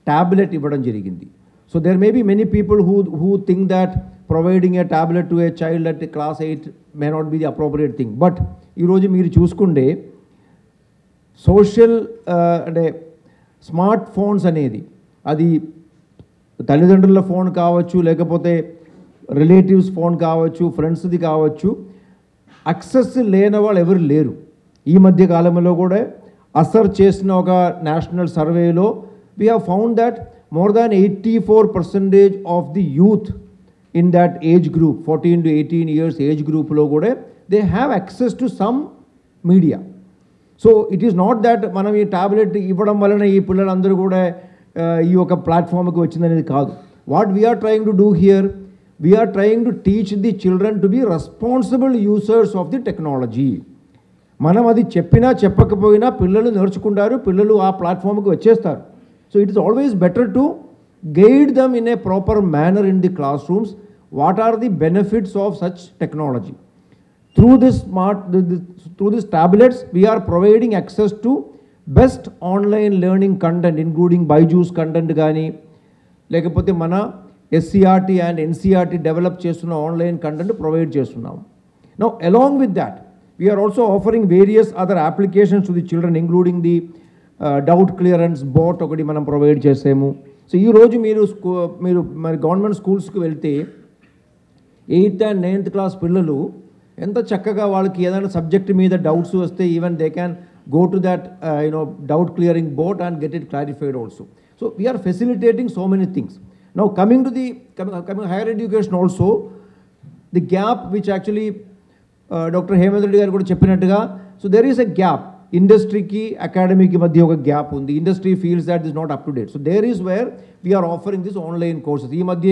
టాబ్లెట్ ఇవ్వడం జరిగింది. So there may be many people who think that providing a tablet to a child at class 8 may not be the appropriate thing. But ఈరోజు మీరు చూసుకుంటే సోషల్ అంటే స్మార్ట్ ఫోన్స్ అనేది అది తల్లిదండ్రుల ఫోన్ కావచ్చు, లేకపోతే రిలేటివ్స్ ఫోన్ కావచ్చు, ఫ్రెండ్స్ది కావచ్చు, యాక్సెస్ లేని వాళ్ళు ఎవరు లేరు. ఈ మధ్య కాలంలో కూడా అసర్ చేసిన ఒక నేషనల్ సర్వేలో we have found that more than 84% of the youth in that age group 14 to 18 years age గ్రూప్లో కూడా they have access to some media. So it is not that మనం ఈ టాబ్లెట్ ఇవ్వడం వలన ఈ పిల్లలందరూ కూడా ఈ ఒక ప్లాట్ఫామ్కి వచ్చిందనేది కాదు. What we're trying to do here, we're trying to teach the children to be responsible users of the technology. మనం అది చెప్పినా చెప్పకపోయినా పిల్లలు నేర్చుకుంటారు, పిల్లలు ఆ ప్లాట్ఫామ్కి వచ్చేస్తారు. So it is always better to guide them in a proper manner in the classrooms. What are the benefits of such technology? Through this tablets, we are providing access to best online learning content, including Byju's content gaani, lekapothe mana SCRT and NCRT develop chestunna online content provide chestunnam. Now, along with that, we are also offering various other applications to the children, including the doubt clearance bot okati manam provide chesemu. So ee roju మీరు మరి government స్కూల్స్కి వెళ్తే 8th and 9th class పిల్లలు ఎంత చక్కగా వాళ్ళకి ఏదైనా subject మీద డౌట్స్ వస్తే even they can go to that doubt clearing board and get it clarified also. So we're facilitating so many things. Now coming to the higher education also, the gap which actually doctor Hemanth Reddy గారు కూడా చెప్పినట్టుగా, so there is a gap. ఇండస్ట్రీకి అకాడమీకి మధ్య ఒక gap ఉంది. Industry feels that is not up to date. So there is where we're offering this online courses. ఈ మధ్య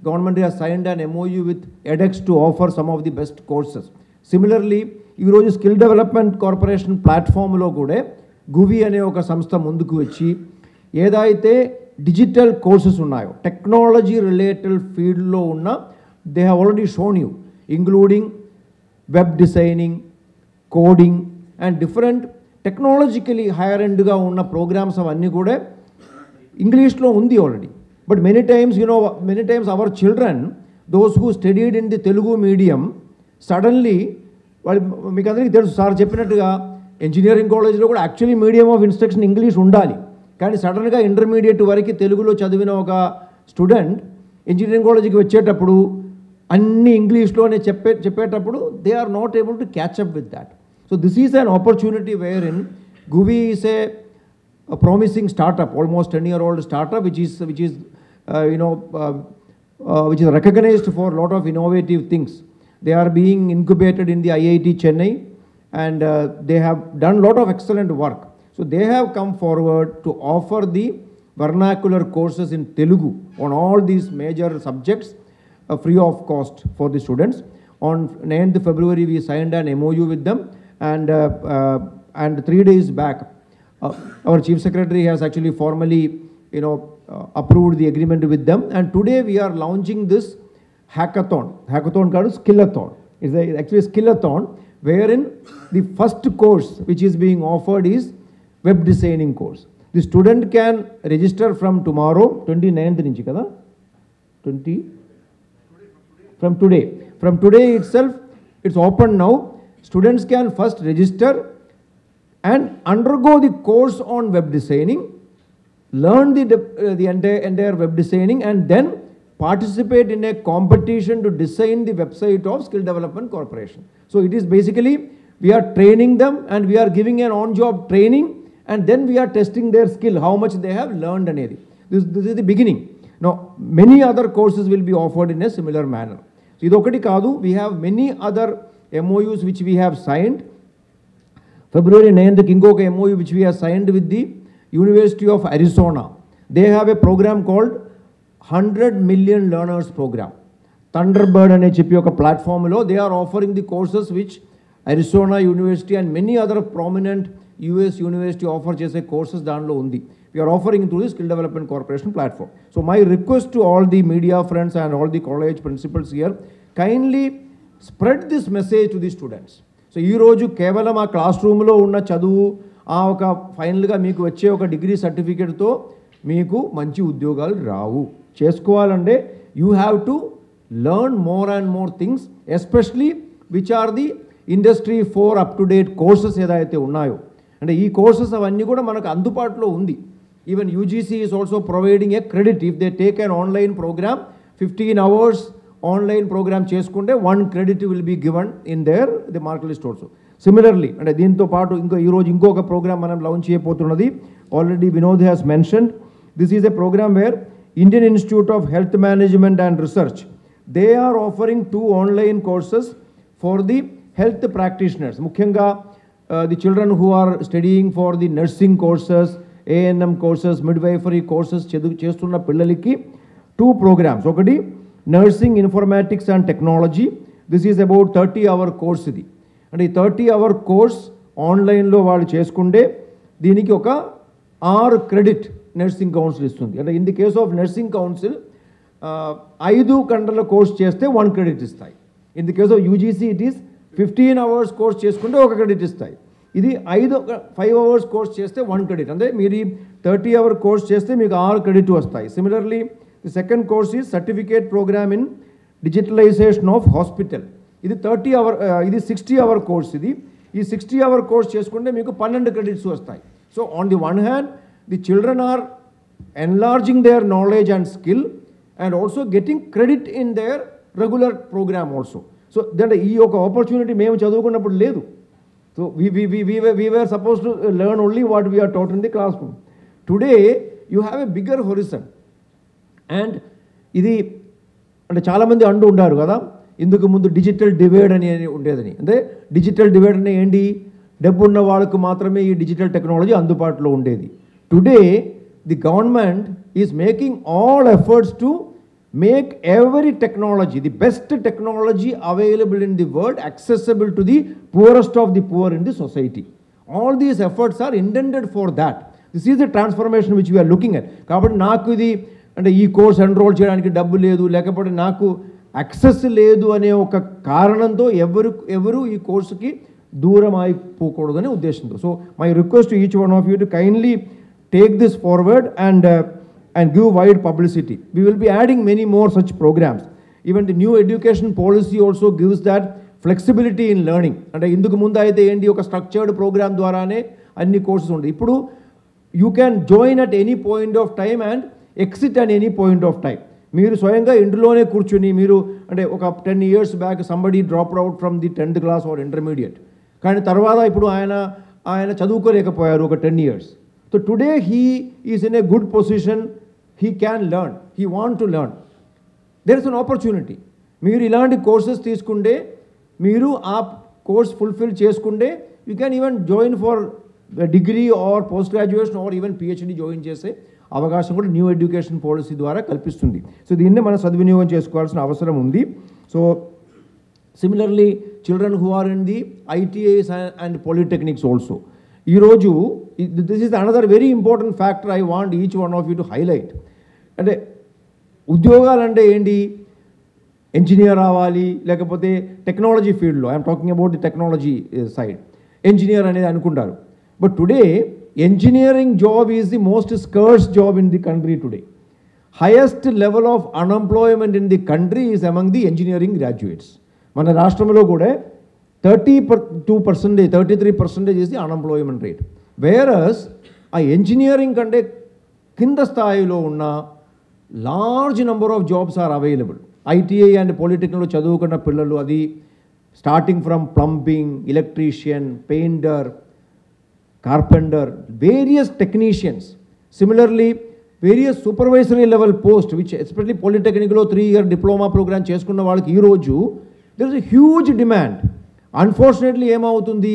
government has signed an MOU with edX to offer some of the best courses. Similarly, ఈ రోజు skill development corporation ప్లాట్ఫామ్లో కూడా గువి అనే ఒక సంస్థ ముందుకు వచ్చి ఏదైతే డిజిటల్ కోర్సెస్ ఉన్నాయో టెక్నాలజీ రిలేటెడ్ ఫీల్డ్లో ఉన్న they have already shown you, including web designing, coding and different technologically higher ఎండ్గా ఉన్న ప్రోగ్రామ్స్ అవన్నీ కూడా ఇంగ్లీష్లో ఉంది already. But many times our children, those who studied in the Telugu medium, suddenly, మీకు అందరికీ తెలుసు సార్ చెప్పినట్టుగా ఇంజనీరింగ్ కాలేజ్లో కూడా actually medium of instruction English ఉండాలి. కానీ సడన్గా ఇంటర్మీడియట్ వరకు తెలుగులో చదివిన ఒక స్టూడెంట్ ఇంజనీరింగ్ కాలేజీకి వచ్చేటప్పుడు అన్ని ఇంగ్లీష్లోనే చెప్పేటప్పుడు they are not able to catch up with that. So this is an opportunity where in Guvi is a promising startup, almost 10-year-old startup, which is recognized for a lot of innovative things. They are being incubated in the IIT Chennai, and they have done a lot of excellent work. So they have come forward to offer the vernacular courses in Telugu on all these major subjects free of cost for the students. On 9th February, we signed an MOU with them, and 3 days back, our Chief Secretary has actually formally, approved the agreement with them. And today we are launching this hackathon called Skillathon. It's actually a Skillathon, wherein the first course which is being offered is web designing course. The student can register from tomorrow, 29th nunchi kada? From today itself, it's open now. Students can first register and undergo the course on web designing, learn the entire web designing, and then participate in a competition to design the website of Skill Development Corporation. So it is basically, we are training them and we are giving an on-job training, and then we are testing their skill, how much they have learned అనేది. This is the beginning. Now, many other courses will be offered in a similar manner. So idokati kaadu, we have many other MOUs which we have signed. February 9th, ఇంకొక MOU which we have signed with the University of Arizona. They have a program called 100 Million Learners Program. Thunderbird అనే చెప్పి ఒక ప్లాట్ఫామ్లో they are offering the courses which Arizona University and many other prominent US university offer చేసే courses దానిలో ఉంది. We're offering through the skill development corporation platform. So my request to all the media friends and all the college principals here, kindly spread this message to the students. So ఈరోజు కేవలం ఆ class రూమ్లో ఉన్న చదువు, ఆ ఒక ఫైనల్గా మీకు వచ్చే ఒక డిగ్రీ సర్టిఫికేట్తో మీకు మంచి ఉద్యోగాలు రావు. చేసుకోవాలంటే you have to learn more and more things, especially which are the industry 4 up-to-date courses ఏదైతే ఉన్నాయో. అంటే ఈ కోర్సెస్ అవన్నీ కూడా మనకు అందుబాటులో ఉంది. Even UGC is also providing a credit if they take an online program, 15 hours online program చేసుకుంటే 1 credit will be given in their the mark list also. Similarly అంటే దీంతో పాటు ఈరోజు ఇంకొక ప్రోగ్రామ్ మనం లాంచ్ చేయబోతున్నది. Already Vinod has mentioned, this is a program where Indian Institute of Health Management and Research, they are offering 2 online courses for the health practitioners. ముఖ్యంగా the children who are studying for the nursing courses, ANM courses, midwifery courses చేస్తున్న పిల్లలకి 2 programs. ఒకటి nursing informatics and technology, this is about 30-hour course. ఇది అంటే ఈ 30-hour course ఆన్లైన్లో వాళ్ళు చేసుకుంటే దీనికి ఒక 6 credit నర్సింగ్ కౌన్సిల్ ఇస్తుంది. అంటే in the case of nursing council 5 గంటల కోర్స్ చేస్తే 1 credit ఇస్తాయి. In the case of UGC it is 15 hours course చేసుకుంటే 1 credit ఇస్తాయి. ఇది 5 hours కోర్స్ చేస్తే 1 credit. అంటే మీరు 30-hour కోర్స్ చేస్తే మీకు 6 credit వస్తాయి. Similarly the second course is certificate program in digitalization of hospital. ఇది 60-hour కోర్స్. ఈ 60-hour కోర్స్ చేసుకుంటే మీకు 12 credits వస్తాయి. So on the one hand the children are enlarging their knowledge and skill and also getting credit in their regular program also. So అంటే ఈ యొక్క opportunity మేము చదువుకున్నప్పుడు లేదు. సో we were supposed to learn only what we are taught in the classroom. Today you have a bigger horizon. And ఇది అంటే చాలామంది అంటూ ఉంటారు కదా, ఇందుకు ముందు డిజిటల్ డివైడ్ అని ఉండేదని. అంటే డిజిటల్ డివైడ్ అంటే ఏంటి, డబ్బు ఉన్న వాళ్ళకు మాత్రమే ఈ డిజిటల్ టెక్నాలజీ అందుబాటులో ఉండేది. Today the government is making all efforts to make every technology, the best technology available in the world, accessible to the poorest of the poor in the society. All these efforts are intended for that. This is the transformation which we are looking at. కాబట్టి నాకు ఇది అంటే ఈ course enrol చేయడానికి డబ్బు లేదు, లేకపోతే నాకు యాక్సెస్ లేదు అనే ఒక కారణంతో ఎవరు ఈ కోర్సుకి దూరం అయిపోకూడదనే ఉద్దేశంతో. So my request to each one of you to kindly take this forward and give wide publicity. We will be adding many more such programs. Even the new education policy also gives that flexibility in learning. అంటే ఇందుకు ముందు అయితే ఏంటి, ఒక structured programme ద్వారానే అన్ని courses ఉంటాయి. ఇప్పుడు you can join at any point of time and exit at any point of time. మీరు స్వయంగా ఇంట్లోనే కూర్చుని మీరు అంటే ఒక 10 years back somebody dropped out from the 10th class are intermediate, కానీ తర్వాత ఇప్పుడు ఆయన చదువుకోలేకపోయారు ఒక 10 years. So today he is in a good position. He can learn, he want to learn. There is an opportunity. మీరు ఇలాంటి courses తీసుకుంటే, మీరు ఆ కోర్స్ ఫుల్ఫిల్ చేసుకుంటే, you can even join for degree or post graduation are even PhD join చేసే అవకాశం కూడా new education policy ద్వారా కల్పిస్తుంది. సో దీన్నే మనం సద్వినియోగం చేసుకోవాల్సిన అవసరం ఉంది. So similarly children who are in the ITIs and polytechnics also. ఈరోజు this is another very important factor I want each one of you to highlight. అంటే ఉద్యోగాలంటే ఏంటి, ఇంజనీర్ రావాలి, లేకపోతే టెక్నాలజీ ఫీల్డ్లో, I'm talking about the technology side, engineer అనేది అనుకుంటారు. But today engineering job is the most scarce job in the country today. Highest level of unemployment in the country is among the engineering graduates. మన రాష్ట్రంలో కూడా 32%, 33% is the unemployment rate. Whereas ఆ engineering కంటే కింద స్థాయిలో ఉన్న large number of jobs are available. ITI and పాలిటెక్నిక్లో చదువుకున్న పిల్లలు, అది starting from plumbing, electrician, painter, carpenter, various technicians. Similarly, various supervisory level post, which especially polytechnic lo 3-year diploma program చేసుకున్న వాళ్ళకి ఈ రోజు there is a huge demand. Unfortunately ఏమవుతుంది,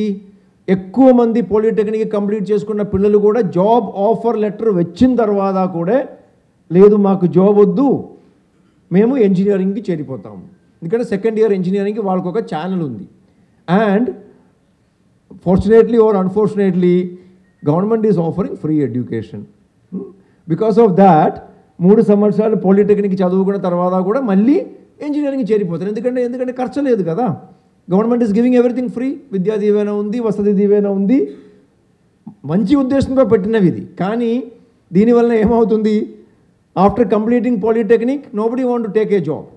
ఎక్కువ మంది పాలిటెక్నిక్ కంప్లీట్ చేసుకున్న పిల్లలు కూడా జాబ్ ఆఫర్ లెటర్ వచ్చిన తర్వాత కూడా లేదు మాకు జాబ్ వద్దు, మేము ఇంజనీరింగ్కి చేరిపోతాము. ఎందుకంటే 2nd year ఇంజనీరింగ్కి వాళ్ళకి ఒక ఛానల్ ఉంది. And fortunately or unfortunately, government is offering free education. Because of that, 3 సంవత్సరాలు పాలిటెక్నిక్ చదువుకున్న తర్వాత కూడా మళ్ళీ ఇంజనీరింగ్ చేరిపోతారు. ఎందుకంటే ఖర్చు లేదు కదా. Government is giving everything free. Vidya Deevena ఉంది, వసతి దీవెన ఉంది. మంచి ఉద్దేశంతో పెట్టినవి ఇది. కానీ దీనివల్ల ఏమవుతుంది, after completing polytechnic nobody want to take a job.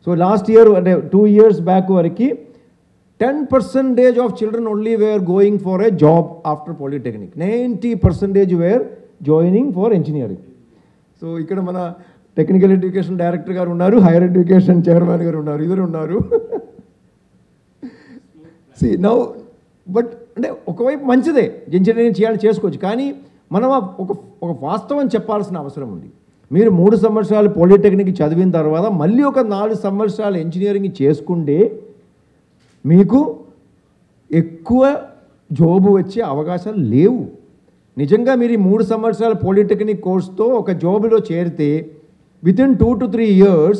So last year అంటే 2 years బ్యాక్ వరకు 10% of children only were going for a job after polytechnic. 90% were joining for engineering. So ఇక్కడ మన టెక్నికల్ ఎడ్యుకేషన్ డైరెక్టర్ గారు ఉన్నారు, higher education chairman గారు ఉన్నారు, ఇద్దరు ఉన్నారు. నౌ బట్ అంటే ఒకవైపు మంచిదే, ఇంజనీరింగ్ చేయాలని చేసుకోవచ్చు. కానీ మనం ఒక వాస్తవం చెప్పాల్సిన అవసరం ఉంది. మీరు 3 సంవత్సరాలు పాలిటెక్నిక్ చదివిన తర్వాత మళ్ళీ ఒక 4 సంవత్సరాలు ఇంజనీరింగ్ చేసుకుంటే మీకు ఎక్కువ జాబ్ వచ్చే అవకాశాలు లేవు. నిజంగా మీరు ఈ 3 సంవత్సరాల పాలిటెక్నిక్ కోర్స్తో ఒక జాబ్లో చేరితే within 2 to 3 years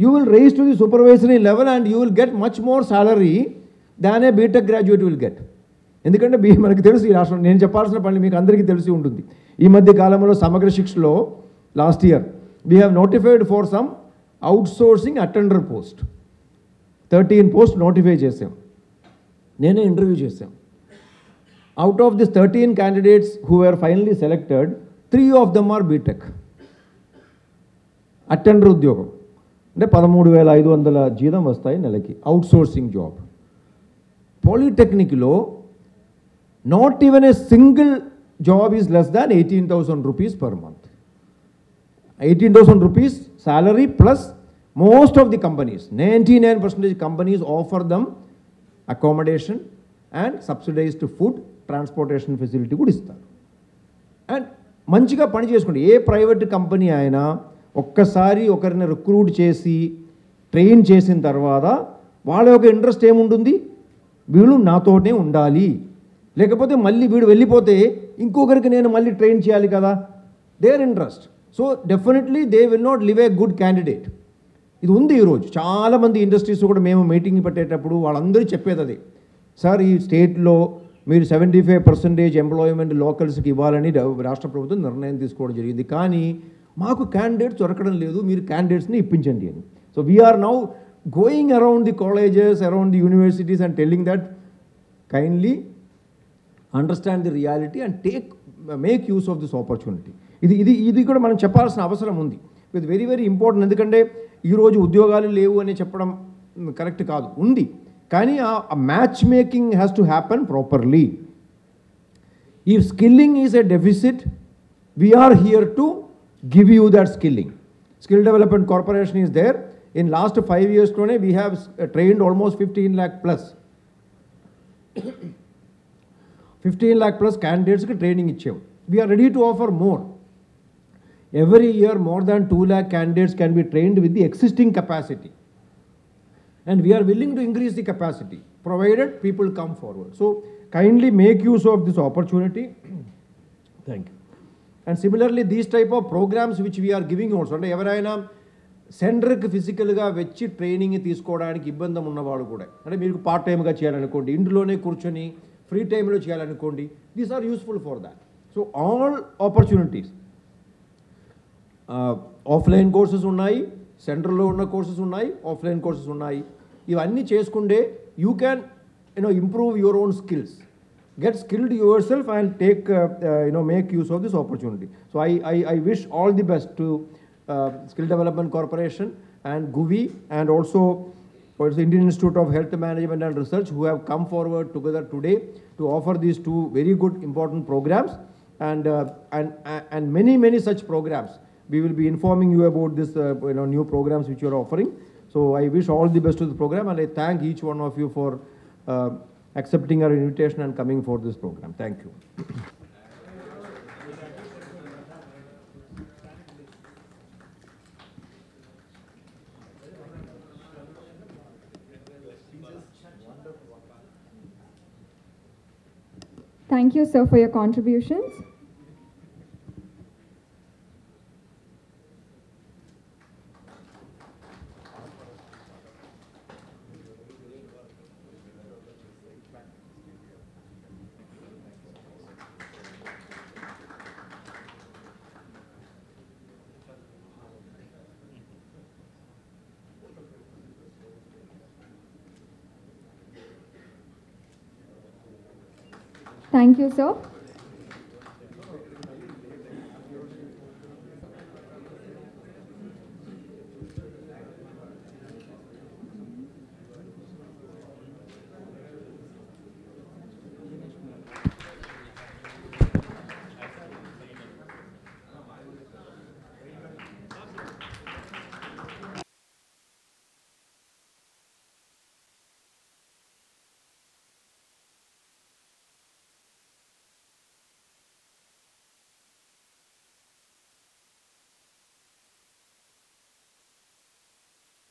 you will rise to the supervisory level and you will get much more salary than a BTech graduate will get. ఎందుకంటే మనకు తెలుసు ఈ రాష్ట్రం, నేను చెప్పాల్సిన పని మీకు అందరికీ తెలిసి ఉంటుంది. ఈ మధ్య కాలంలో సమగ్ర శిక్షలో last year we have notified for some outsourcing attender post. 13 post notify చేసాం, నేనే ఇంటర్వ్యూ చేశాం. Out of this 13 candidates who were finally selected, 3 of them are BTech. Attender ఉద్యోగం అంటే 13,500 జీతం వస్తాయి నెలకి, అవుట్సోర్సింగ్ జాబ్. పాలిటెక్నిక్లో not even a single job is less than 18,000 rupees per month. 18,000 rupees salary plus most of the companies, 99% companies offer them accommodation and subsidized food, transportation facility కూడా ఇస్తారు. And మంచిగా పని చేసుకోండి. ఏ ప్రైవేట్ కంపెనీ అయినా ఒక్కసారి ఒకరిని recruit చేసి train చేసిన తర్వాత వాళ్ళ యొక్క ఇంట్రెస్ట్ ఏముంటుంది, వీళ్ళు నాతోనే ఉండాలి, లేకపోతే మళ్ళీ వీడు వెళ్ళిపోతే ఇంకొకరికి నేను మళ్ళీ ట్రైన్ చేయాలి కదా, their interest. So definitely they will not live a good candidate. ఇది ఉంది ఈరోజు చాలామంది ఇండస్ట్రీస్ కూడా మేము మీటింగ్ పెట్టేటప్పుడు వాళ్ళందరూ చెప్పేది అదే, సార్ ఈ స్టేట్లో మీరు 75% ఎంప్లాయ్మెంట్ లోకల్స్కి ఇవ్వాలని రాష్ట్ర ప్రభుత్వం నిర్ణయం తీసుకోవడం జరిగింది, కానీ మాకు క్యాండిడేట్స్ దొరకడం లేదు, మీరు క్యాండిడేట్స్ని ఇప్పించండి అని. So we're now going around the colleges, around the universities and telling that kindly understand the reality and make use of this opportunity. ఇది కూడా మనం చెప్పాల్సిన అవసరం ఉంది. ఇది వెరీ వెరీ ఇంపార్టెంట్. ఎందుకంటే ఈరోజు ఉద్యోగాలు లేవు అని చెప్పడం కరెక్ట్ కాదు, ఉంది. కానీ ఆ match making has to happen properly. ఈ skilling is a deficit, we're here to give you that skilling. Skill development corporation is there. In last 5 yearsలోనే we have trained almost 15 lakh plus. 15 lakh plus క్యాండిడేట్స్కి training ఇచ్చాము. We're ready to offer more. Every year more than 2 lakh candidates can be trained with the existing capacity, and we are willing to increase the capacity provided people come forward. So kindly make use of this opportunity. Thank you. And similarly these type of programs which we are giving also, అంటే ఎవరైనా సెంటర్కి ఫిజికల్గా వచ్చి training తీసుకోవడానికి ఇబ్బంది ఉన్నవాడు కూడా, అంటే మీరు పార్ట్ టైమ్గా చేయాలనుకోండి, ఇంట్లోనే కూర్చొని ఫ్రీ టైంలో చేయాలనుకోండి, these are useful for that. So all opportunities, offline courses ఉన్నాయి, సెంటర్లో ఉన్న కోర్సెస్ ఉన్నాయి, ఆఫ్లైన్ కోర్సెస్ ఉన్నాయి. ఇవన్నీ చేసుకుంటే you can improve your own skills, get skilled yourself and take make use of this opportunity. So I wish all the best to Skill Development Corporation and GUVI and also the Indian Institute of Health Management and Research, who have come forward together today to offer these 2 very good important programs, and many such programs. We will be informing you about this new programs which you are offering. So I wish all the best to the program, and I thank each one of you for accepting our invitation and coming for this program. Thank you. Thank you, sir, for your contributions. Thank you, sir.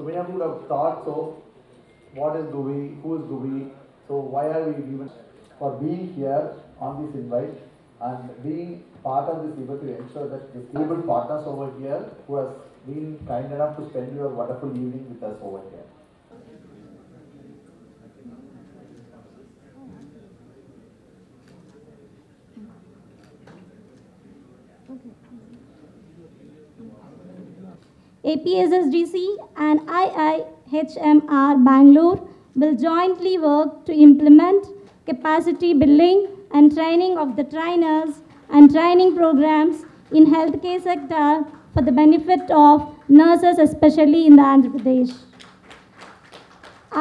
So many of you would have thought, so what is GUI, who is GUI, so why are we given for being here on this invite and being part of this event to ensure that the skilled partners over here who has been kind enough to spend your wonderful evening with us over here. APSSDC and IIHMR Bangalore will jointly work to implement capacity building and training of the trainers and training programs in healthcare sector for the benefit of nurses, especially in the Andhra Pradesh.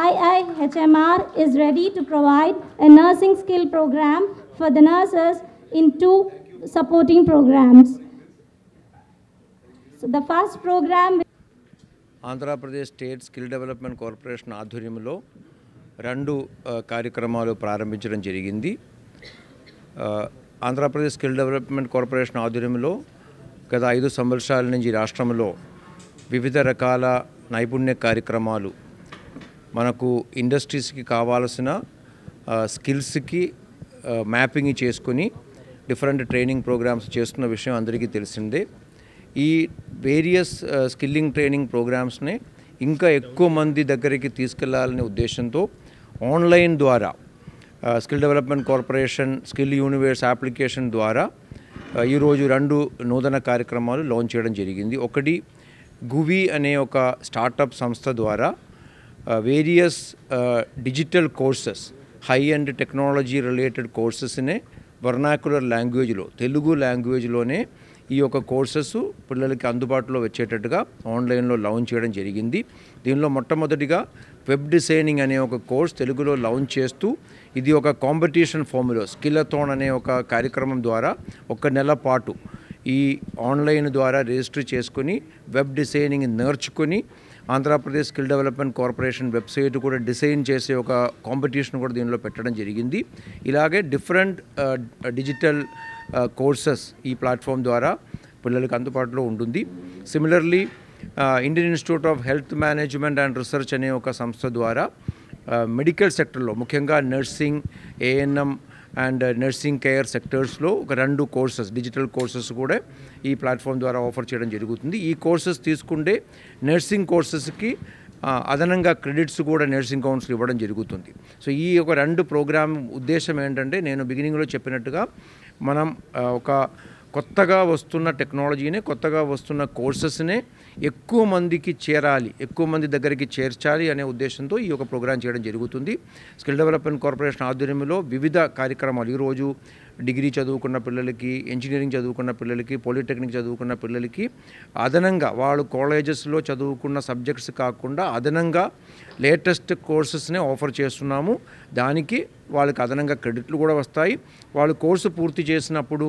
IIHMR is ready to provide a nursing skill program for the nurses in 2 supporting programs. So the first program Andhra Pradesh state skill development corporation ఆధ్వర్యంలో 2 కార్యక్రమాలు ప్రారంభించడం జరిగింది. Andhra Pradesh skill development corporation ఆధ్వర్యంలో గత 5 సంవత్సరాల నుంచి రాష్ట్రంలో వివిధ రకాల నైపుణ్య కార్యక్రమాలు మనకు ఇండస్ట్రీస్కి కావాల్సిన స్కిల్స్కి మ్యాపింగ్ చేసుకొని డిఫరెంట్ ట్రైనింగ్ ప్రోగ్రామ్స్ చేస్తున్న విషయం అందరికీ తెలిసిందే. ఈ వేరియస్ స్కిల్లింగ్ ట్రైనింగ్ ప్రోగ్రామ్స్ని ఇంకా ఎక్కువ మంది దగ్గరికి తీసుకెళ్లాలనే ఉద్దేశంతో ఆన్లైన్ ద్వారా skill development corporation skill universe application ద్వారా ఈరోజు 2 నూతన కార్యక్రమాలు లాంచ్ చేయడం జరిగింది. ఒకటి గువి అనే ఒక స్టార్టప్ సంస్థ ద్వారా various digital courses high and technology related కోర్సెస్నే వర్నాక్యులర్ లాంగ్వేజ్లో తెలుగు లాంగ్వేజ్లోనే ఈ యొక్క కోర్సెస్ పిల్లలకి అందుబాటులో వచ్చేటట్టుగా ఆన్లైన్లో లాంచ్ చేయడం జరిగింది. దీనిలో మొట్టమొదటిగా వెబ్ డిజైనింగ్ అనే ఒక కోర్స్ తెలుగులో లాంచ్ చేస్తూ ఇది ఒక కాంపిటీషన్ ఫామ్లో స్కిల్లథాన్ అనే ఒక కార్యక్రమం ద్వారా 1 నెల పాటు ఈ ఆన్లైన్ ద్వారా రిజిస్టర్ చేసుకొని వెబ్ డిజైనింగ్ నేర్చుకొని Andhra Pradesh skill development corporation website కూడా డిజైన్ చేసే ఒక కాంపిటీషన్ కూడా దీనిలో పెట్టడం జరిగింది. ఇలాగే డిఫరెంట్ డిజిటల్ కోర్సెస్ ఈ ప్లాట్ఫామ్ ద్వారా పిల్లలకు అందుబాటులో ఉంటుంది. Similarly Indian Institute of Health Management and Research అనే ఒక సంస్థ ద్వారా మెడికల్ సెక్టర్లో ముఖ్యంగా nursing, ANM and nursing care సెక్టర్స్లో ఒక 2 కోర్సెస్ డిజిటల్ కోర్సెస్ కూడా ఈ ప్లాట్ఫామ్ ద్వారా ఆఫర్ చేయడం జరుగుతుంది. ఈ కోర్సెస్ తీసుకుంటే నర్సింగ్ కోర్సెస్కి అదనంగా క్రెడిట్స్ కూడా నర్సింగ్ కౌన్సిల్ ఇవ్వడం జరుగుతుంది. సో ఈ ఒక 2 ప్రోగ్రామ్ ఉద్దేశం ఏంటంటే నేను బిగినింగ్లో చెప్పినట్టుగా మనం ఒక కొత్తగా వస్తున్న టెక్నాలజీని కొత్తగా వస్తున్న కోర్సెస్నే ఎక్కువ మందికి చేరాలి, ఎక్కువ మంది దగ్గరికి చేర్చాలి అనే ఉద్దేశంతో ఈ యొక్క ప్రోగ్రాం చేయడం జరుగుతుంది. స్కిల్ డెవలప్మెంట్ కార్పొరేషన్ ఆధ్వర్యంలో వివిధ కార్యక్రమాలు ఈరోజు డిగ్రీ చదువుకున్న పిల్లలకి, ఇంజనీరింగ్ చదువుకున్న పిల్లలకి, పాలిటెక్నిక్ చదువుకున్న పిల్లలకి అదనంగా వాళ్ళు కాలేజెస్లో చదువుకున్న సబ్జెక్ట్స్ కాకుండా అదనంగా లేటెస్ట్ కోర్సెస్నే ఆఫర్ చేస్తున్నాము. దానికి వాళ్ళకి అదనంగా క్రెడిట్లు కూడా వస్తాయి. వాళ్ళు కోర్సు పూర్తి చేసినప్పుడు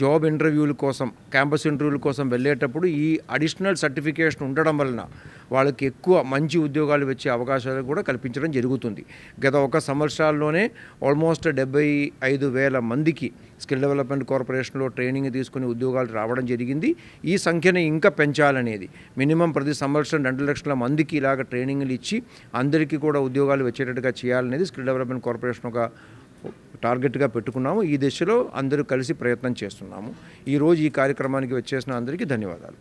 జాబ్ ఇంటర్వ్యూల కోసం, క్యాంపస్ ఇంటర్వ్యూల కోసం వెళ్ళేటప్పుడు ఈ అడిషనల్ సర్టిఫికేషన్ ఉండడం వలన వాళ్ళకి ఎక్కువ మంచి ఉద్యోగాలు వచ్చే అవకాశాలు కూడా కల్పించడం జరుగుతుంది. గత 1 సంవత్సరాల్లోనే ఆల్మోస్ట్ 75,000 మందికి స్కిల్ డెవలప్మెంట్ కార్పొరేషన్లో ట్రైనింగ్ తీసుకుని ఉద్యోగాలు రావడం జరిగింది. ఈ సంఖ్యని ఇంకా పెంచాలనేది మినిమం ప్రతి సంవత్సరం 2 లక్షల మందికి ఇలాగ ట్రైనింగ్లు ఇచ్చి అందరికీ కూడా ఉద్యోగాలు వచ్చేటట్టుగా చేయాలనేది స్కిల్ డెవలప్మెంట్ కార్పొరేషన్ ఒక టార్గెట్గా పెట్టుకున్నాము. ఈ దిశలో అందరూ కలిసి ప్రయత్నం చేస్తున్నాము. ఈరోజు ఈ కార్యక్రమానికి వచ్చేసిన అందరికీ ధన్యవాదాలు.